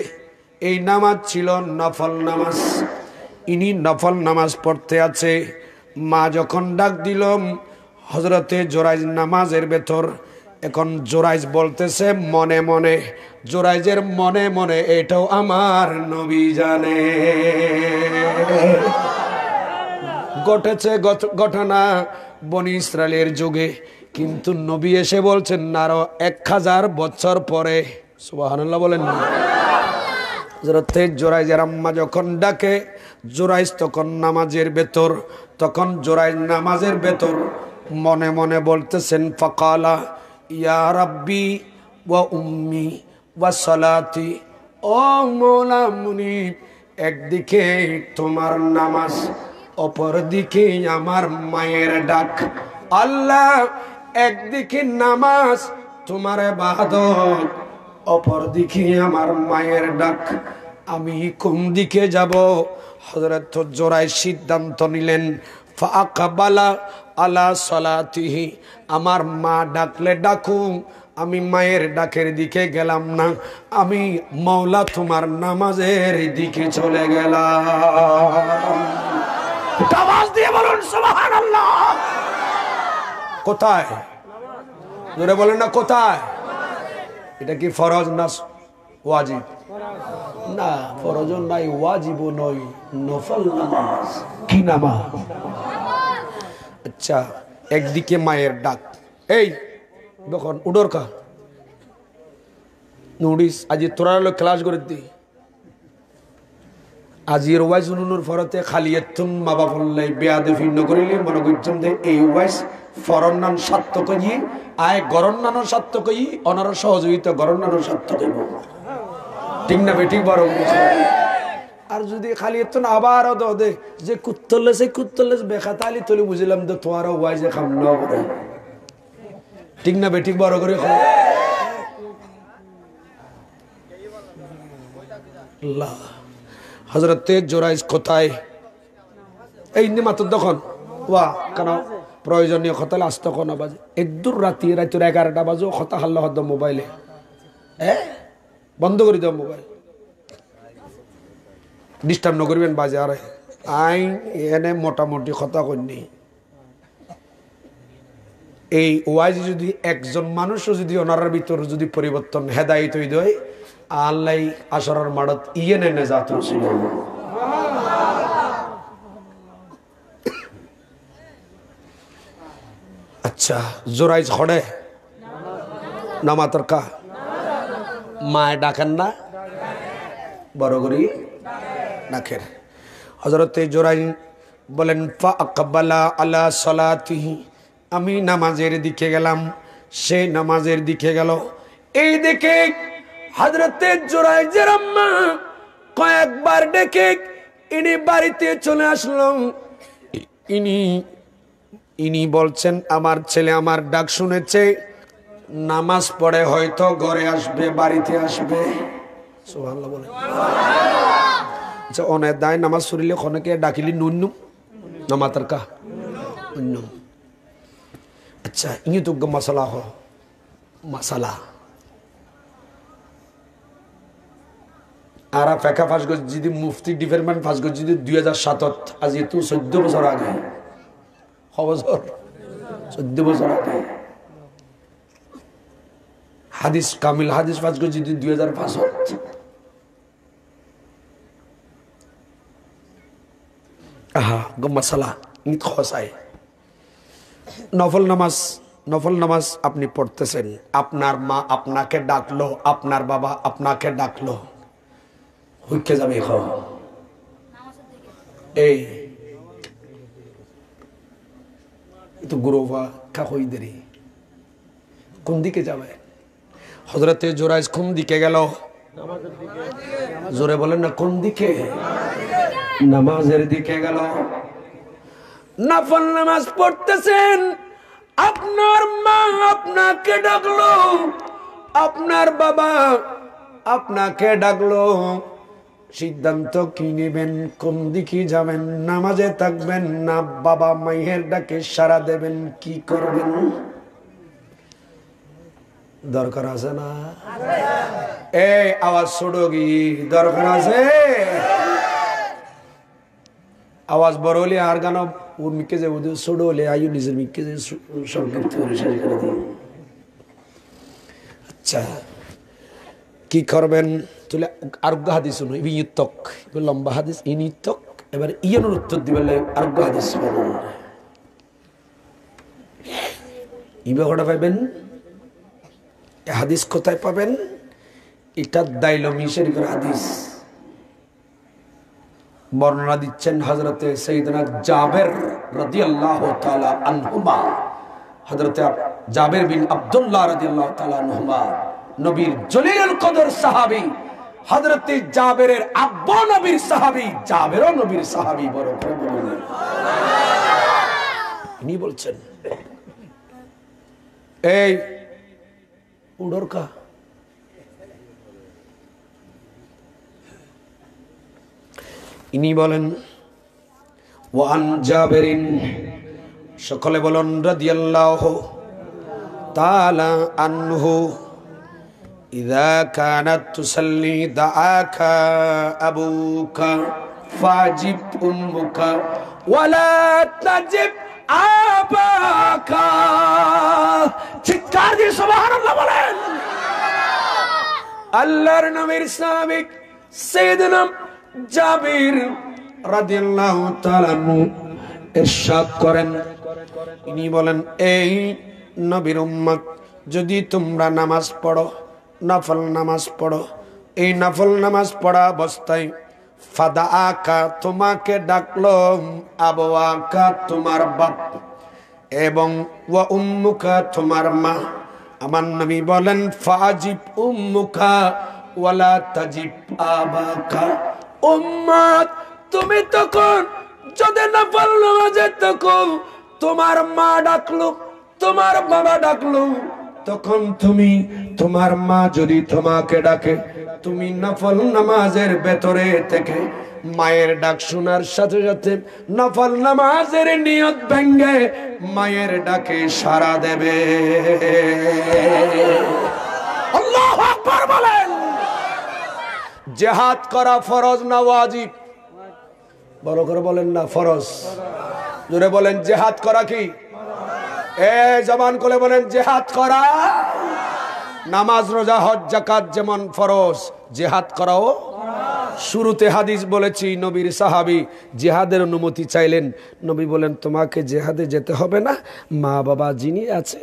এই নামাজ ছিল নফল নামাজ, ইনি নফল নামাজ পড়তে আছে। মা যখন ডাক দিল, হযরতে জোরাইজ নামাজের ভেতর, এখন জোরাইজ বলতেছে মনে মনে, জোরাইজের মনে মনে, এটাও আমার নবী জানে। ঘটেছে ঘটনা বনি ইসরায়েলের যুগে, কিন্তু নবী এসে বলছেন আরো 1000 বছর পরে। সুবহানাল্লাহ বলেন না? হযরতে জোরাইজের আম্মা যখন ডাকে, জোরাইজ তখন নামাজের ভেতর, তখন জোরাইজ নামাজের ভেতর মনে মনে বলতেছেন, ফাকালা ইয়া রাব্বি ওয়া উম্মি ওয়া সালাতি। ও মওলা মুনিব, একদিকে তোমার নামাজ, অপর দিকে আমার মায়ের ডাক। আল্লাহ, একদিকে নামাজ তোমার ইবাদত, অপর দিকে আমার মায়ের ডাক, আমি কোন দিকে যাব? হযরত জোরাইজ সিদ্ধান্ত নিলেন, ফাআকাবালা আলা সালাতিহি, আমার মা ডাকলে ডাকুন, আমি মায়ের ডাকের দিকে গেলাম না, আমি মাওলা তোমার নামাজের দিকে চলে গেলাম। আওয়াজ দিয়ে বলুন সুবহানাল্লাহ। কোথায়? জোরে বলেন না কোথায়? এটা কি ফরজ না ওয়াজিব? না ফরজও নাই ওয়াজিবও নয় নফল নামাজ কি নামাজ আচ্ছা একদিকে মায়ের ডাক এই তখন উডোর কা নুডিস আজি তোরা হলো ক্লাস করে দি আজির ওয়াইজ নুনুর ফরতে খালি এতুন মা বাপ লাই বেয়াদে ফিন্ন করিলে মনে করছেন যে এই ওয়াইজ ফরন্নান সার্থক কই আয় গরন্নানো সার্থক কই অনার সহযোগিতা গরন্নানো সার্থক কইব ঠিক না বেঠিক বড় আর যদি খালি এতুন আবারও দে যে কুত্তলে সেই কুত্তলে বেখাতালি তলি বুঝিলাম তো তোমার ওয়াইজে খাম না করে ঠিক না বেঠিক বড় করে আল্লাহ হযরতে জুরাইজ কোথায় এই নিমাত তখন ওয়া কেন প্রয়োজনীয় কথা আসতে কোন বাজে একদূর রাতে 11টা বাজে কথা হাল্লা হদ মোবাইলে বন্ধ করে দাও মোবাইল ডিস্টার্ব ন করবেন বাজে আর আই এনে মোটামুটি কথা কইনি এই ওয়াইজ যদি একজন মানুষও যদি ওনার ভিতর যদি পরিবর্তন হেদায়েত হই দেয় আল্লাহ আসরের মাড়ত ইয়েনে নেজাত ছিল আচ্ছা জোরাইজ খড়ে নামাতর কা মায় ডাকেন না বড় করি ডাকেন হযরতে জোরাইজ বলেন ফা আকবালা আলা সালাতিহি আমি নামাজের দিকে গেলাম সে নামাজের দিকে গেল এই দিকে হযরতে জুরাইজের আম্মা কয়েকবার ডেকে ইনি বাড়িতে চলে আসলো ইনি বলছেন আমার ছেলে আমার ডাক শুনেছে নামাজ পড়ে হয়তো ঘরে আসবে বাড়িতে আসবে সুবহানাল্লাহ বলেন আচ্ছা অনে দায় নামাজ পড়িলে খনকে ডাকিলি নুন্নু নামাতার কা নুন্নু আচ্ছা ইনি তো মশলা হ মশলা আর ফেকা ফাঁস গজ যদি মুফতি ডিপার্টমেন্ট ফাঁস গজ যদি 2007 আজ তো 14 বছর আগে বছর 14 বছর আগে হাদিস কামিল হাদিস ফাঁস গজ যদি 2005 আহা গমসালা নিত খসাই নফল নামাজ আপনি পড়তেছেন আপনার মা আপনাকে ডাকলো আপনার বাবা আপনাকে ডাকলো হুইকে যাবে এই তো গুরুবা কাকই দেরি কোন দিকে যাবে হযরতে জুরাইজ কোন দিকে গেল জোরে বলেন না কোন দিকে নামাজের দিকে গেল নফল নামাজ পড়তেছেন আপনার মা আপনাকে ডাকলো আপনার বাবা আপনাকে ডাকলো সিদ্ধান্ত কি নেবেন কোন দিকে যাবেন নামাজে থাকবেন না বাবা মায়ের ডাকে সাড়া দেবেন কি করবেন দরকার আছে না এই আওয়াজ ছোড়োগি দরকার আছে আওয়াজ বড় হলে আর গান ওর মিকে যাবো ছোট হলে আয়ু নিজের মিকে সংক্ষিপ্ত করে শেষ করে দিই আচ্ছা কি করবেন তুলে আরোগ্য হাদিস শুনো ইতক লম্বা হাদিস ইনিতক এবার ইয়ানোর উত্তর দিবেন আরোগ্য হাদিস বলুন ইবাগটা পাইবেন হাদিস কোথায় পাবেন এটা দাইলমি শরীফের হাদিস বর্ণনা দিচ্ছেন হযরতে সাইয়েদনা জাবের রাদিয়াল্লাহু তাআলা আনহুমা হযরতে জাবের বিন আব্দুল্লাহ রাদিয়াল্লাহু তাআলা আনহুমা নবীর জলিলুল কদর সাহাবী হযরতে জাবেরের আব্বা নবীর সাহাবী জাবেরও নবীর সাহাবী বড় করে বলেন ইনি বলছেন এই উড়রকা ইনি বলেন ওয়ান জাবেরিন সকলে বলেন রাদিয়াল্লাহু তাআলা আনহু ইযা কানাত তুসাল্লি দাআকা আবুকা ফাজিব উম্মুকা ওয়ালা তাজিব আবাকা চিৎকার দিয়ে সুবহানাল্লাহ বলেন আল্লাহর নবীর সাহাবী সাইয়েদনা জাবির রাদিয়াল্লাহু তাআলা ইরশাদ করেন, ইনি বলেন, এই নবীর উম্মত, যদি তোমরা নামাজ পড়ো, নফল নামাজ পড়ো, এই নফল নামাজ পড়া অবস্থায় ফাদাআকা তোমাকে ডাকলো, আবওয়াকা তোমার বাপ, এবং ওয়া উম্মুকা তোমার মা, আমার নবী বলেন ফাজিব উম্মুকা ওয়ালা তাজিব আবাকা। উম্মত, তুমি তখন যদি নফল নামাজে তখন তোমার মা ডাকলো, তোমার বাবা ডাকলো, তখন তুমি, তোমার মা যদি তোমাকে ডাকে, তুমি নফল নামাজের ভেতরে থেকে মায়ের ডাক শোনার সাথে সাথে নফল নামাজের নিয়ত ভেঙ্গে মায়ের ডাকে সাড়া দেবে। আল্লাহু আকবার বলেন। জিহাদ করা ফরজ না ওয়াজিব? বড় করে বলেন না ফরজ। জোরে বলেন জিহাদ করা কি? জবান করে বলেন জিহাদ করা। নামাজ, রোজা, হজ, যাকাত যেমন ফরজ, জিহাদ করাও। শুরুতে হাদিস বলেছি, নবীর সাহাবী জিহাদের অনুমতি চাইলেন, নবী বলেন তোমাকে জিহাদে যেতে হবে না, মা বাবা যিনি আছে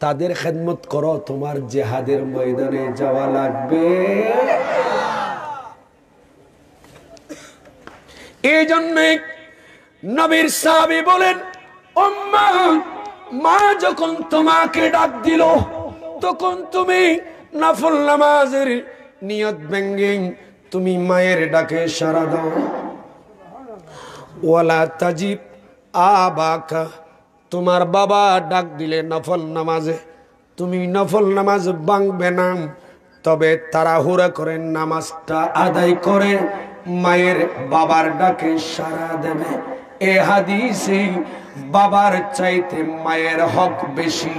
তাদের খেদমত করো, তোমার জিহাদের ময়দানে যাওয়া লাগবে। এই জন্যে নবীর সাহাবী বলেন, মা যখন তোমাকে ডাক দিল, তখন তুমি নফল নামাজের নিয়ত ভেঙ্গে তুমি মায়ের ডাকে সাড়া দাও। ওয়ালা তাজিব আবাকা, তোমার বাবা ডাক দিলে নফল নামাজে, তুমি নফল নামাজ ভাঙবে না, তবে তাড়াহুড়া করে নামাজটা আদায় করে মায়ের বাবার ডাকে সাড়া দেবে। এ হাদিসে বাবার চাইতে মায়ের হক বেশি।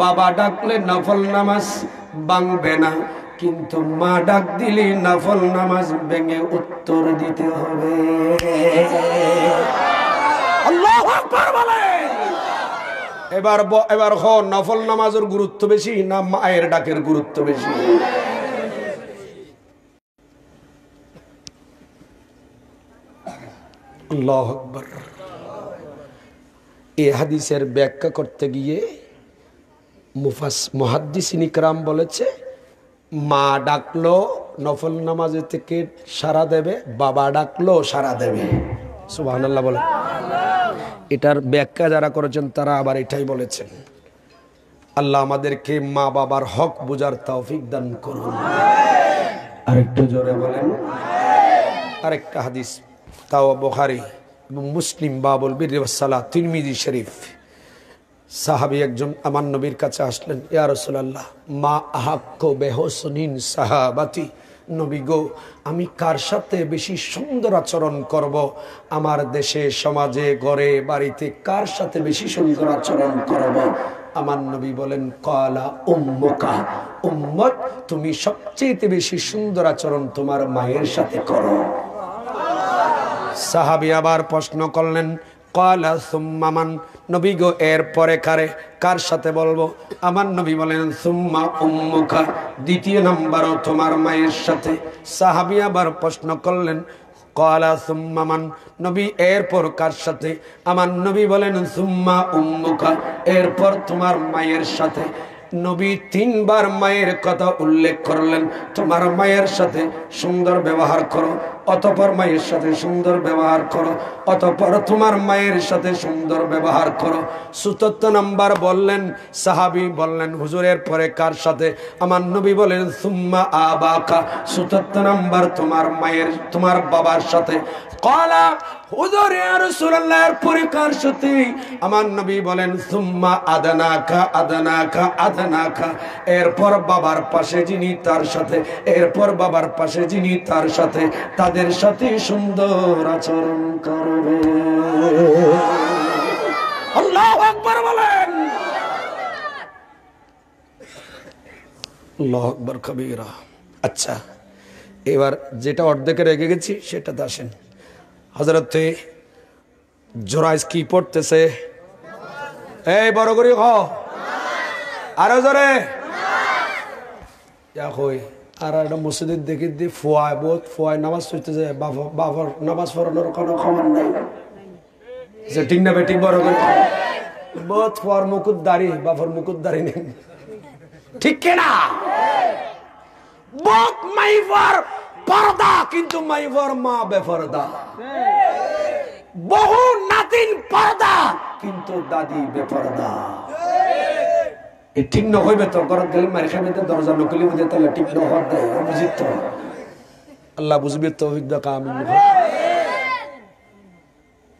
বাবা ডাকলে নফল নামাজ ভাঙবে না, কিন্তু মা ডাক দিলে নফল নামাজ ভেঙে উত্তর দিতে হবে। আল্লাহু আকবার বলেন। এবার নফল নামাজের গুরুত্ব বেশি না মায়ের ডাকের গুরুত্ব বেশি? আল্লাহু আকবার। এই হাদিসের ব্যাখ্যা করতে গিয়ে মুহাদ্দিসিন ইকরাম বলেছে, মা ডাকলো নফল নামাজে থেকে সাড়া দেবে, বাবা ডাকলো সাড়া দেবে। সুবহানাল্লাহ বলে। এটার ব্যাখ্যা যারা করেছেন তারা আবার এটাই বলেছেন। আল্লাহ আমাদেরকে মা বাবার হক বুঝার তৌফিক দান করুন। আরেকটু জোরে বলেন। আরেকটা হাদিস, তাও বুখারী এবং মুসলিম, বাবুল বিররি ওয়াস সালাত, তিরমিজি শরীফ। সাহাবী একজন আমার নবীর কাছে আসলেন, ইয়া রাসূলুল্লাহ, মা আহাক্কু বিহুসনিন সাহাবাতি, নবী গো, আমি কার সাথে বেশি সুন্দর আচরণ করব? আমার দেশে, সমাজে, ঘরে, বাড়িতে কার সাথে বেশি সুন্দর আচরণ করব? আমার নবী বলেন, ক্বালা উম্মুকা, উম্মত, তুমি সবচেয়ে বেশি সুন্দর আচরণ তোমার মায়ের সাথে করো। সাহাবী আবার প্রশ্ন করলেন, ক্বালা সুম্মা মান, নবী গো এরপরে কার সাথে বলবো? আমার নবী বলেন, সুম্মা উম্মুকা, দ্বিতীয় নাম্বারও তোমার মায়ের সাথে। সাহাবী আবার প্রশ্ন করলেন, ক্বালা সুম্মা মান, নবী এরপর কার সাথে? আমার নবী বলেন, সুম্মা উম্মুকা, এরপর তোমার মায়ের সাথে। নবী তিনবার মায়ের কথা উল্লেখ করলেন। তোমার মায়ের সাথে সুন্দর ব্যবহার করো, অতঃপর মায়ের সাথে সুন্দর ব্যবহার করো, অতঃপর তোমার মায়ের সাথে সুন্দর ব্যবহার করো। ৪৪ নাম্বার বললেন, সাহাবী বললেন, হুজুরের পরে কার সাথে? আমার নবী বলেন, সুম্মা আবাকা, ৪৪ নাম্বার তোমার মায়ের, তোমার বাবার সাথে। ক্বালা, হুজুর ইয়া রাসূলুল্লাহ, এর পরে কার সাথে? আমার নবী বলেন, সুম্মা আদনাকা আদনাকা আদনাকা, এরপর বাবার পাশে যিনি তার সাথে, এরপর বাবার পাশে যিনি তার সাথে, তাদের সাথে সুন্দর আচরণ করবে। আল্লাহু আকবার বলেন। আল্লাহু আকবার কবীরা। আচ্ছা, এবার যেটা অর্ধেকে রেখে গেছি সেটাতে আসেন। হযরতে জোরাইজ কি পড়তেছে? এই বড় করে আরো জোরে। আর একটা মসজিদের দেখে দিয়ে ফোয়ায় বহুত ফোয়ায় নামাজ পড়তে যায় বাবার নামাজ পড়ানোর কোনো খবর নাই যে ঠিক না বেঠিক বড় করে বহুত ফোয়ার মুকুট দাড়ি বাবার মুকুট দাড়ি নেই ঠিক কিনা বহুত মাইফার পর্দা কিন্তু মাইফার মা বেপরদা বহু নাতিন পর্দা কিন্তু দাদি বেপরদা এ ঠিক না হইবে তো ঘর গেলে মারি খাবে তো দরজা নকলি বুঝে তাহলে ঠিক না হওয়ার দেয় বুঝি তো আল্লাহ বুঝবে তো কামিন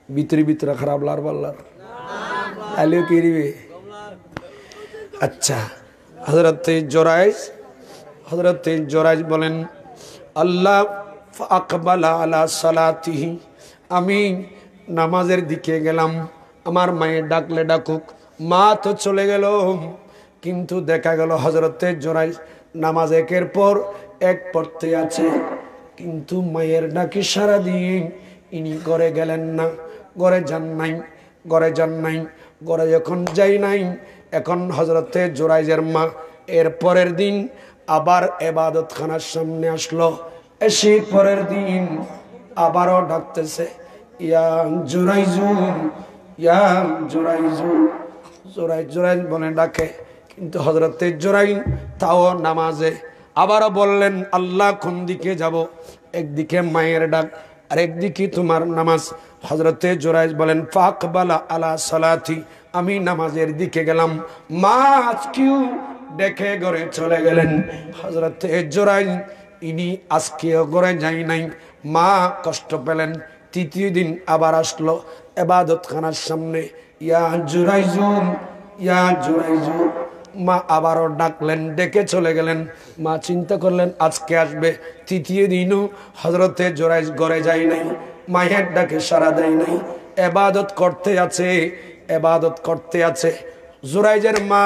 ভিতরে ভিতরে খারাপ লার বাল্লার আলিও কি রিবে আচ্ছা হযরত জোরাইজ বলেন আল্লাহ আকবালা আলা সালাতিহি আমি নামাজের দিকে গেলাম আমার মায়ে ডাকলে ডাকুক মা তো চলে গেল কিন্তু দেখা গেল হযরতে জোরাইজ নামাজ একের পর এক পড়তে আছে কিন্তু মায়ের ডাকে সারা দিয়ে ইনি ঘরে গেলেন না ঘরে যান নাই ঘরে যখন যাই নাই এখন হযরতে জোরাইজের মা এর পরের দিন আবার ইবাদতখানার সামনে আসলো এসে পরের দিন আবারও ডাকতেছে ইয়া জোরাইজু ইয়া জোরাইজু জোরাইজ বলে ডাকে কিন্তু হযরতে জোরাইজ তাও নামাজে আবারও বললেন আল্লাহ কোন দিকে যাব একদিকে মায়ের ডাক আর একদিকে তোমার নামাজ হযরতে জোরাইজ বলেন ফাকবালা আলা সালাতি আমি নামাজের দিকে গেলাম মা আজকেও দেখে ঘরে চলে গেলেন হযরতে জোরাইজ ইনি আজকেও ঘরে যাই নাই মা কষ্ট পেলেন তৃতীয় দিন আবার আসলো ইবাদতখানার সামনে ইয়া জোরাইজু মা আবারও ডাকলেন ডেকে চলে গেলেন মা চিন্তা করলেন আজকে আসবে তৃতীয় দিনও হযরতে জোরাইজ ঘরে যাই নাই মায়ের ডাকে সাড়া দেয় নাই ইবাদত করতে আছে জোরাইজের মা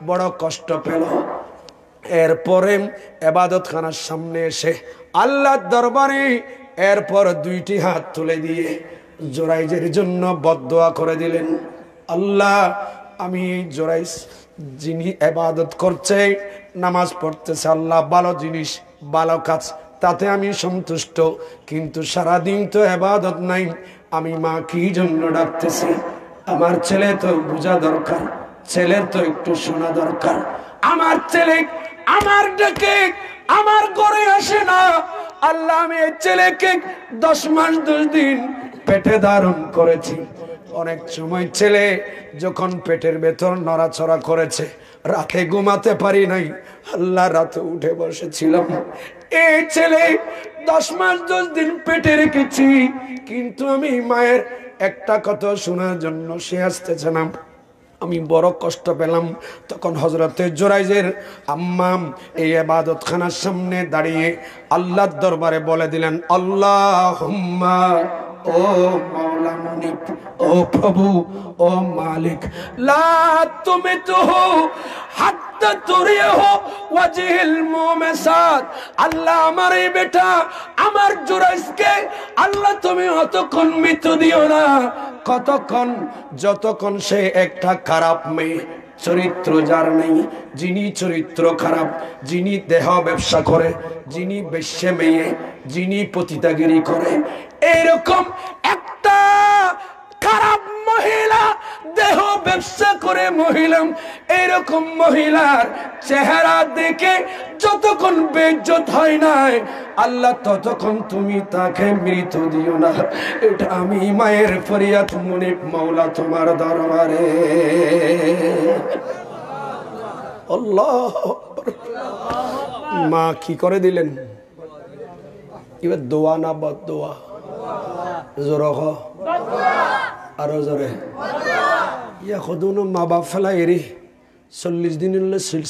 বড় কষ্ট পেল এরপরে ইবাদতখানার সামনে এসে আল্লাহর দরবারে এরপর দুইটি হাত তুলে দিয়ে জোরাইজের জন্য বদদোয়া করে দিলেন আল্লাহ আমি জোরাইজ যিনি ইবাদত করছে নামাজ পড়তেছে আল্লাহ ভালো জিনিস ভালো কাজ তাতে আমি সন্তুষ্ট কিন্তু সারাদিন তো ইবাদত নাই আমি মা কি জন্য ডাকতেছি আমার ছেলে তো বোঝা দরকার ছেলের তো একটু শোনা দরকার আমার ছেলে আমার ডেকে আমার ঘরে আসে না আল্লাহ আমি এই ছেলেকে 10 মাস 10 দিন পেটে ধারণ করেছি অনেক সময় ছেলে যখন পেটের ভেতর নড়াচড়া করেছে রাতে ঘুমাতে পারি নাই আল্লাহ রাতে উঠে বসেছিলাম এই ছেলে 10 মাস 10 দিন পেটে রেখেছি কিন্তু আমি মায়ের একটা কথা শোনার জন্য সে আসতেছে না আমি বড় কষ্ট পেলাম তখন হযরতে জোরাইজের আম্মা এই ইবাদতখানার সামনে দাঁড়িয়ে আল্লাহর দরবারে বলে দিলেন আল্লাহুম্মা ও মাওলা মুনিব ও প্রভু ও মালিক লা তুমি তো হাত্তা তুরিহু ওয়াজহিল মুমাসাত আল্লাহ আমার এই বেটা আমার জোরাইজকে আল্লাহ তুমি অতক্ষণ মৃত্যু দিও না কতক্ষণ যতক্ষণ সে একটা খারাপ মেয়ে চরিত্র যার নেই যিনি চরিত্র খারাপ যিনি দেহ ব্যবসা করে যিনি বেশ্যা মেয়ে যিনি পতিতাগিরি করে এরকম একটা খারাপ মহিলা দেহ ব্যবসা করে মহিলা এরকম মহিলার চেহারা দেখে যতক্ষণ বেইজ্জত হয় না আল্লাহ ততক্ষণ তুমি তাকে মৃত্যু দিও না এটা আমি মায়ের ফরিয়াদ মুনিব মাওলা তোমার দরবারে আল্লাহ মা কি করে দিলেন এবার দোয়া না বদদোয়া জোরে হ আরো জোরে ইয়া খদুনো মা বাপ ফেলা এরি 40 দিন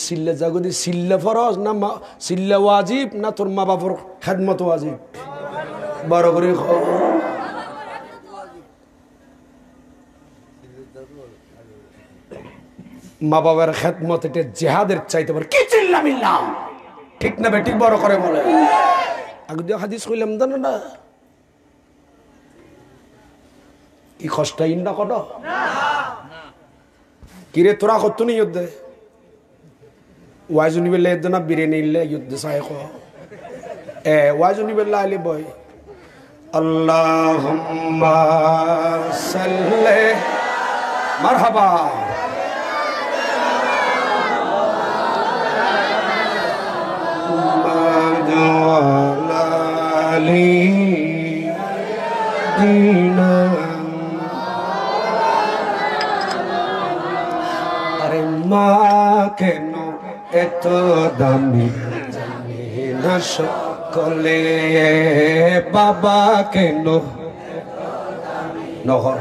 সিল্লা জাগদি সিল্লা ফরজ না সিল্লা ওয়াজিব না তোর মা বাপর খেদমত ওয়াজিব বড় করে মা বাবার খেদমত এটা জিহাদের চাইতে পারে কি চিল্লামিল্লাম ঠিক না বেঠিক বড় করে বলে আগে দিয়ে হাদিস কইলাম না কি কষ্ট ইন্না কত কিরে তোরা কত নি ওয়াজুনি বেলা এদনা বিরিয়ানি ইল্লে যুদ্ধ সাহেব ওয়াজুনি বেলা আইলে বই আল্লাহুম্মা সাল্লি মারহাবা আরে মা কেন এত দামি জানি না সকলে বাবা কেন নহর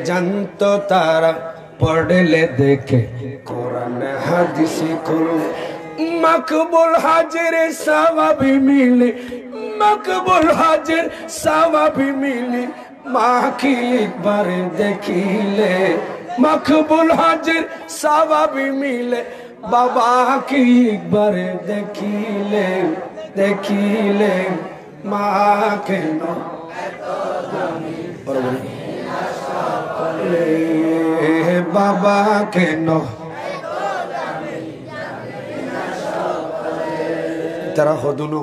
জানতো তারা পড়লে দেখে কোরআন হাদিস খুলে মকবুল হাজির সওয়াবি মিলে মকবুল হাজির সওয়াবি মিলে মা কি একবার দেখিলে মকবুল হাজির সওয়াবি মিলে বাবা কি একবার দেখিলে দেখিলে মা কেন বাবা কেন তারা হদুন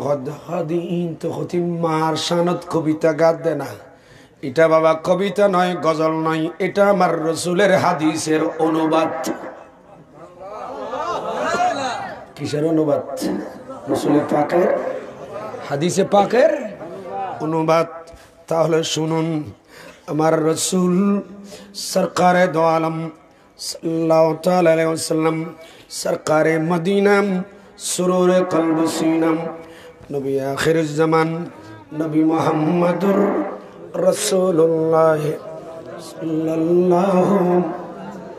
হদিন তো হতি মার শানত কবিতা গাদ দে না এটা বাবা কবিতা নয় গজল নয় এটা আমার রসুলের হাদিসের অনুবাদ কিসের অনুবাদ রসুলের পাকের হাদিসে পাকের অনুবাদ তাহলে শুনুন আমার রসুল সরকারে দো আলম সাল্লাল্লাহু তাআলা আলাইহি ওয়াসাল্লাম সরকারে মদিনা সুরুর কলব সিনাম নবী আখির জামান নবী মুহাম্মদুর রাসূলুল্লাহ সাল্লাল্লাহু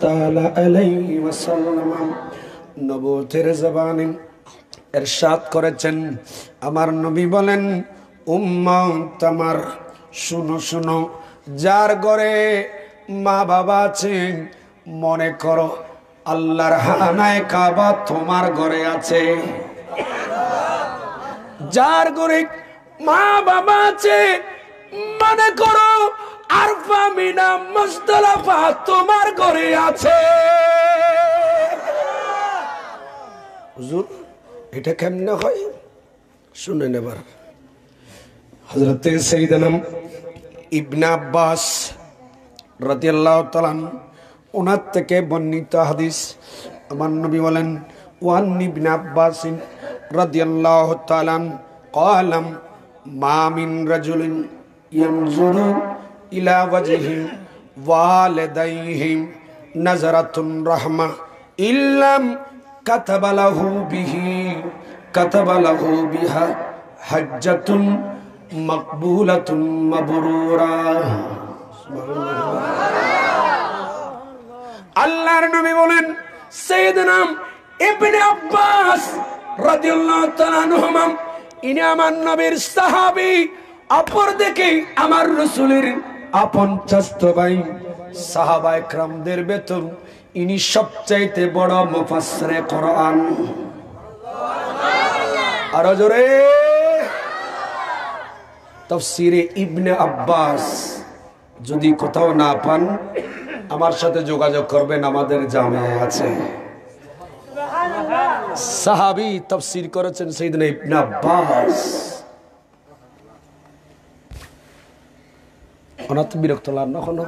তাআলা আলাইহি ওয়াসাল্লাম নবুয়তের জবানে ইরশাদ করেছেন আমার নবী বলেন উম্মত আমার শুনো শুনো যার ঘরে মা বাবা আছে মনে করো আল্লাহর হানায় কাবা তোমার ঘরে আছে যার ঘরে মা বাবা আছে মনে করো আরফা মিনা মুজদালিফা তোমার ঘরে আছে হুজুর এটা কেমনে হয় শুনেন এবার হযরত সাইয়েদনা ইবনে আব্বাস রাদিয়াল্লাহু তাআলা ওনার থেকে বর্ণিত হাদিস আমার নবী বলেন ওয়ান ইবনে আব্বাস রাদিয়াল্লাহু তাআলা قال ما من رجل ينظر الى وجه والديه نظرة رحمة الا كتب له بها حجة مقبولة مبرورة আল্লাহর নবী বলেন সাইয়েদনা ইবনে আব্বাস রাদিয়াল্লাহু তাআলা আনহুমা ইনি আমার নবীর সাহাবী অপর দিকে আমার রাসূলের আপন চাচতো ভাই সাহাবায়ে کرامদের ভেতর ইনি সবচাইতে বড় মুফাসসিরে কোরআন আর জোরে তাফসীরে ইবনে আব্বাস যদি কোথাও না পান আমার সাথে যোগাযোগ করবেন আমাদের জামিয়ায় আছে সাহাবী তাফসীর করেছেন সাইয়েদনা ইবনে আব্বাস অনাত বিরক্ত লাগ না কোনো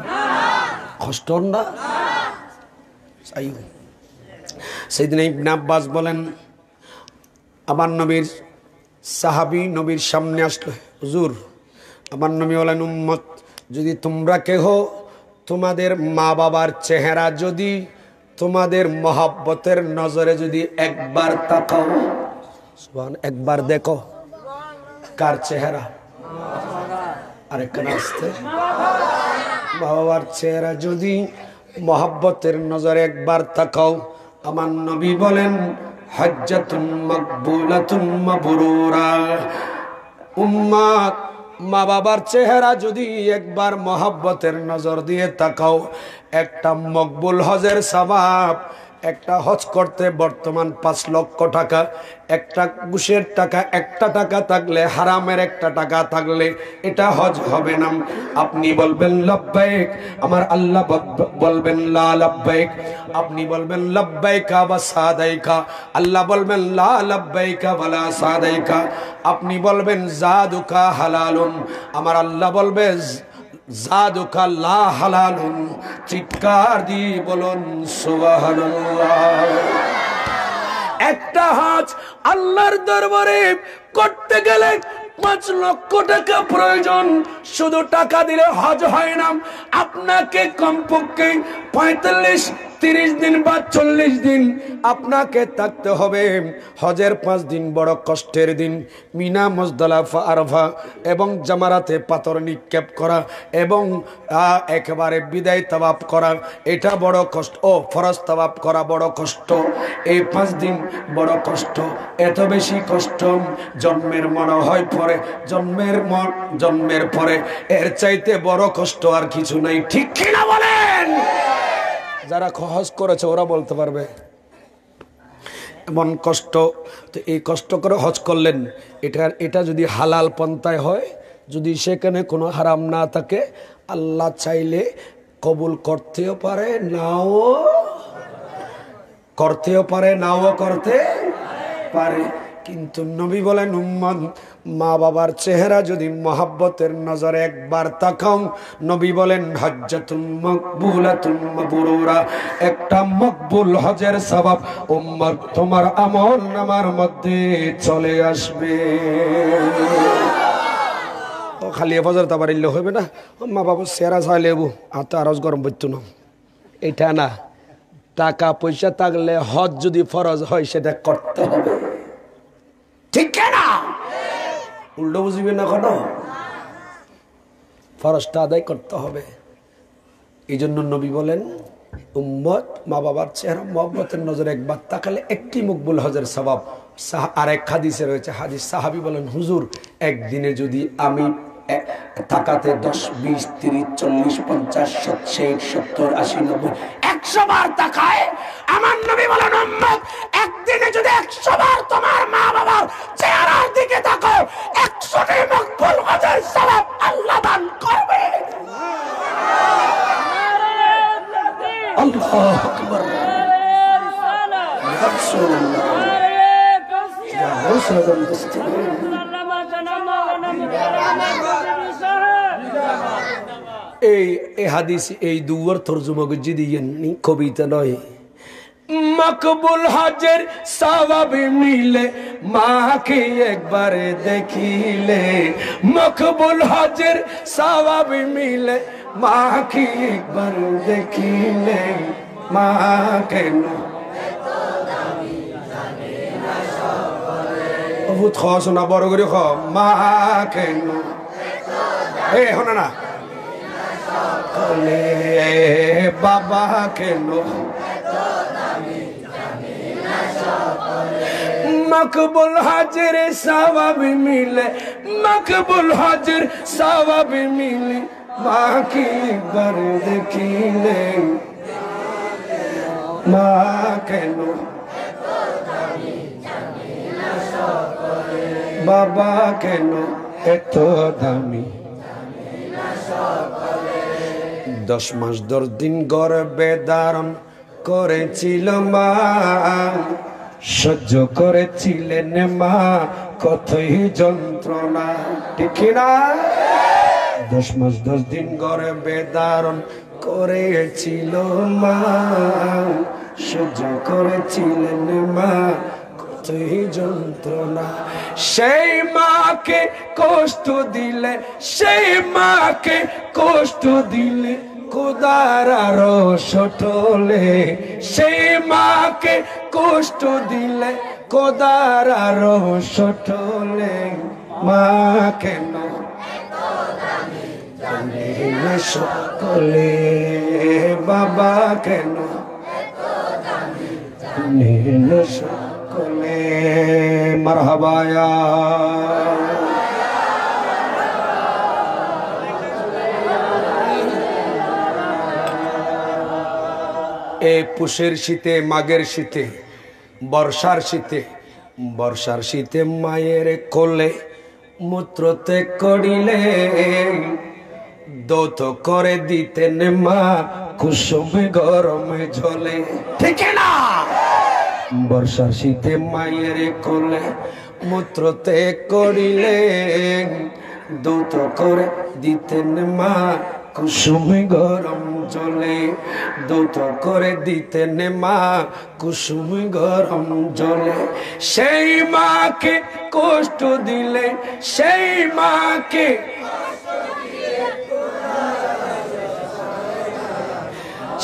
কষ্ট না সাইয়েদনা ইবনে আব্বাস বলেন আমার নবীর সাহাবী নবীর সামনে আসলো হুজুর আমার নবী বলেন উম্মত যদি তোমরা কেহ তোমাদের মা বাবার চেহারা যদি তোমাদের মহব্বতের নজরে যদি একবার তাকাও সুবহান একবার দেখো কার চেহারা আরেকখানে আসতে মা বাবার চেহারা যদি মহব্বতের নজরে একবার তাকাও আমার নবী বলেন হজ্জাতুন মাকবুলাতুন মাবরুরা উম্মত মা বাবার চেহারা যদি একবার মহব্বতের নজর দিয়ে তাকাও একটা মকবুল হজের সওয়াব একটা হজ করতে বর্তমান 5 লক্ষ টাকা, একটা ঘুষের টাকা, একটা টাকা থাকলে, হারামের একটা টাকা থাকলে এটা হজ হবে না। আপনি বলবেন লব্বাইক, আমার আল্লাহ বলবেন লা লব্বাইক। আপনি বলবেন লব্বাইকা ওয়া সাদাইকা, আল্লাহ বলবেন লা লব্বাইকা ওয়ালা সাদাইকা। আপনি বলবেন জাদুকা হালালুন, আমার আল্লাহ বলবে জাদুকা লা হালালুন। চিৎকার দিয়ে বলুন সুবহানাল্লাহ। একটা হজ আল্লাহর দরবারে করতে গেলে 5 লক্ষ টাকা প্রয়োজন। শুধু টাকা দিলে হজ হয় না, আপনাকে কমপক্ষে 35-30 দিন বা 40 দিন আপনাকে থাকতে হবে। হজের 5 দিন বড় কষ্টের দিন। মিনা, মুজদালিফা, আরাফা এবং জামারাতে পাথর নিক্ষেপ করা এবং একেবারে বিদায় তাওয়াফ করা, এটা বড় কষ্ট। ও ফরজ তাওয়াফ করা বড় কষ্ট। এই 5 দিন বড় কষ্ট। এত বেশি কষ্ট জন্মের মনে হয় পরে, জন্মের পরে এর চাইতে বড় কষ্ট আর কিছু নাই। ঠিক কিনা বলেন? যারা হজ করেছে ওরা বলতে পারবে এমন কষ্ট। তো এই কষ্ট করে হজ করলেন, এটা যদি হালাল পন্থায় হয়, যদি সেখানে কোনো হারাম না থাকে, আল্লাহ চাইলে কবুল করতেও পারে, নাও করতেও পারে, নাও করতে পারে। কিন্তু নবী বলেন উম্মত, মা বাবার চেহারা যদি মহাব্বতের নজরে একবার তাকাও, নবী বলেন হজ্জাতুন মাকবুলাতুন মাবরুরা, একটা মকবুল হজের সওয়াব উম্মত তোমার আমল নামার মধ্যে চলে আসবে। ও খালি ফজর তাবারিল্লে হবে না, মা বাবার চেহারা চাইলেবু আর তো আরজ গরম পড়তো না, এটা না। টাকা পয়সা থাকলে হজ যদি ফরজ হয় সেটা করতে হবে। ঠিক না? উল্টো বুঝবেন না, কোনো ফরজটা আদায় করতে হবে। এই জন্য নবী বলেন উম্মত মা বাবার চেহারা মহব্বতের নজরে একবার তাকালে একটি মকবুল হজের সওয়াব। আর এক হাদিসে রয়েছে, হাদিস সাহাবী বলেন হুজুর একদিনে যদি আমি তাকাতে 10, 20, 30, 40, 50, 60, 70, 80, 90, 100 বার তাকায়, আমার নবী বলেন উম্মত একদিনে যদি 100 বার তোমার মা বাবার চেহারার দিকে তাকাও, 100টি মকবুল হজের সওয়াব আল্লাহ দান করবে। আল্লাহু আকবার। রাসূলুল্লাহ ইয়া রাসূলুল্লাহ। এই হাদিস এই দুয়ার তরজমা করে দিয়েন, কবিতা নয়। মকবুল হজের সওয়াব মিলে মাকে একবার দেখিলে, মকবুল হজের সওয়াব মিলে মাকে একবার দেখিলে, মা কেন বহুত খস না বড় করে খ, মা কেন এ হনা না বাবা কেন, মকবুল হজের সওয়াব মিলে, মকবুল হজের সওয়াব মিলে মাকে একবার দেখিলে, মা কেন বাবা কেন এত দামি। 10 মাস 10 দিন গর্ভে ধারণ করেছিল মা, সহ্য করেছিলেন মা কতই যন্ত্রণা। ঠিক না? 10 মাস 10 দিন গর্ভে ধারণ করেছিল মা, সহ্য করেছিলেন মা কতই যন্ত্রণা। সেই মাকে কষ্ট দিলে, সেই মাকে কষ্ট দিলে খোদার আরো সটলে, সেই মাকে কষ্ট দিলে খোদার আরো সটলে, মা কেন সকলে, বাবা কেন সকলে। মারহাবায়া। এই পুষের শীতে, মাঘের শীতে, বর্ষার শীতে মায়ের কোলে মূত্র ত্যাগ করিলে দৌত করে দিতেন মা কুসুমে গরমে ঝোলে। ঠিক না? বর্ষার শীতে মায়ের কোলে মূত্র ত্যাগ করিলে দৌত করে দিতেন মা কুসুমে গরম জলে। দৌত করে দিতেন মা কুসুমে গরম জলে। সেই মাকে কষ্ট দিলে, সেই মাকে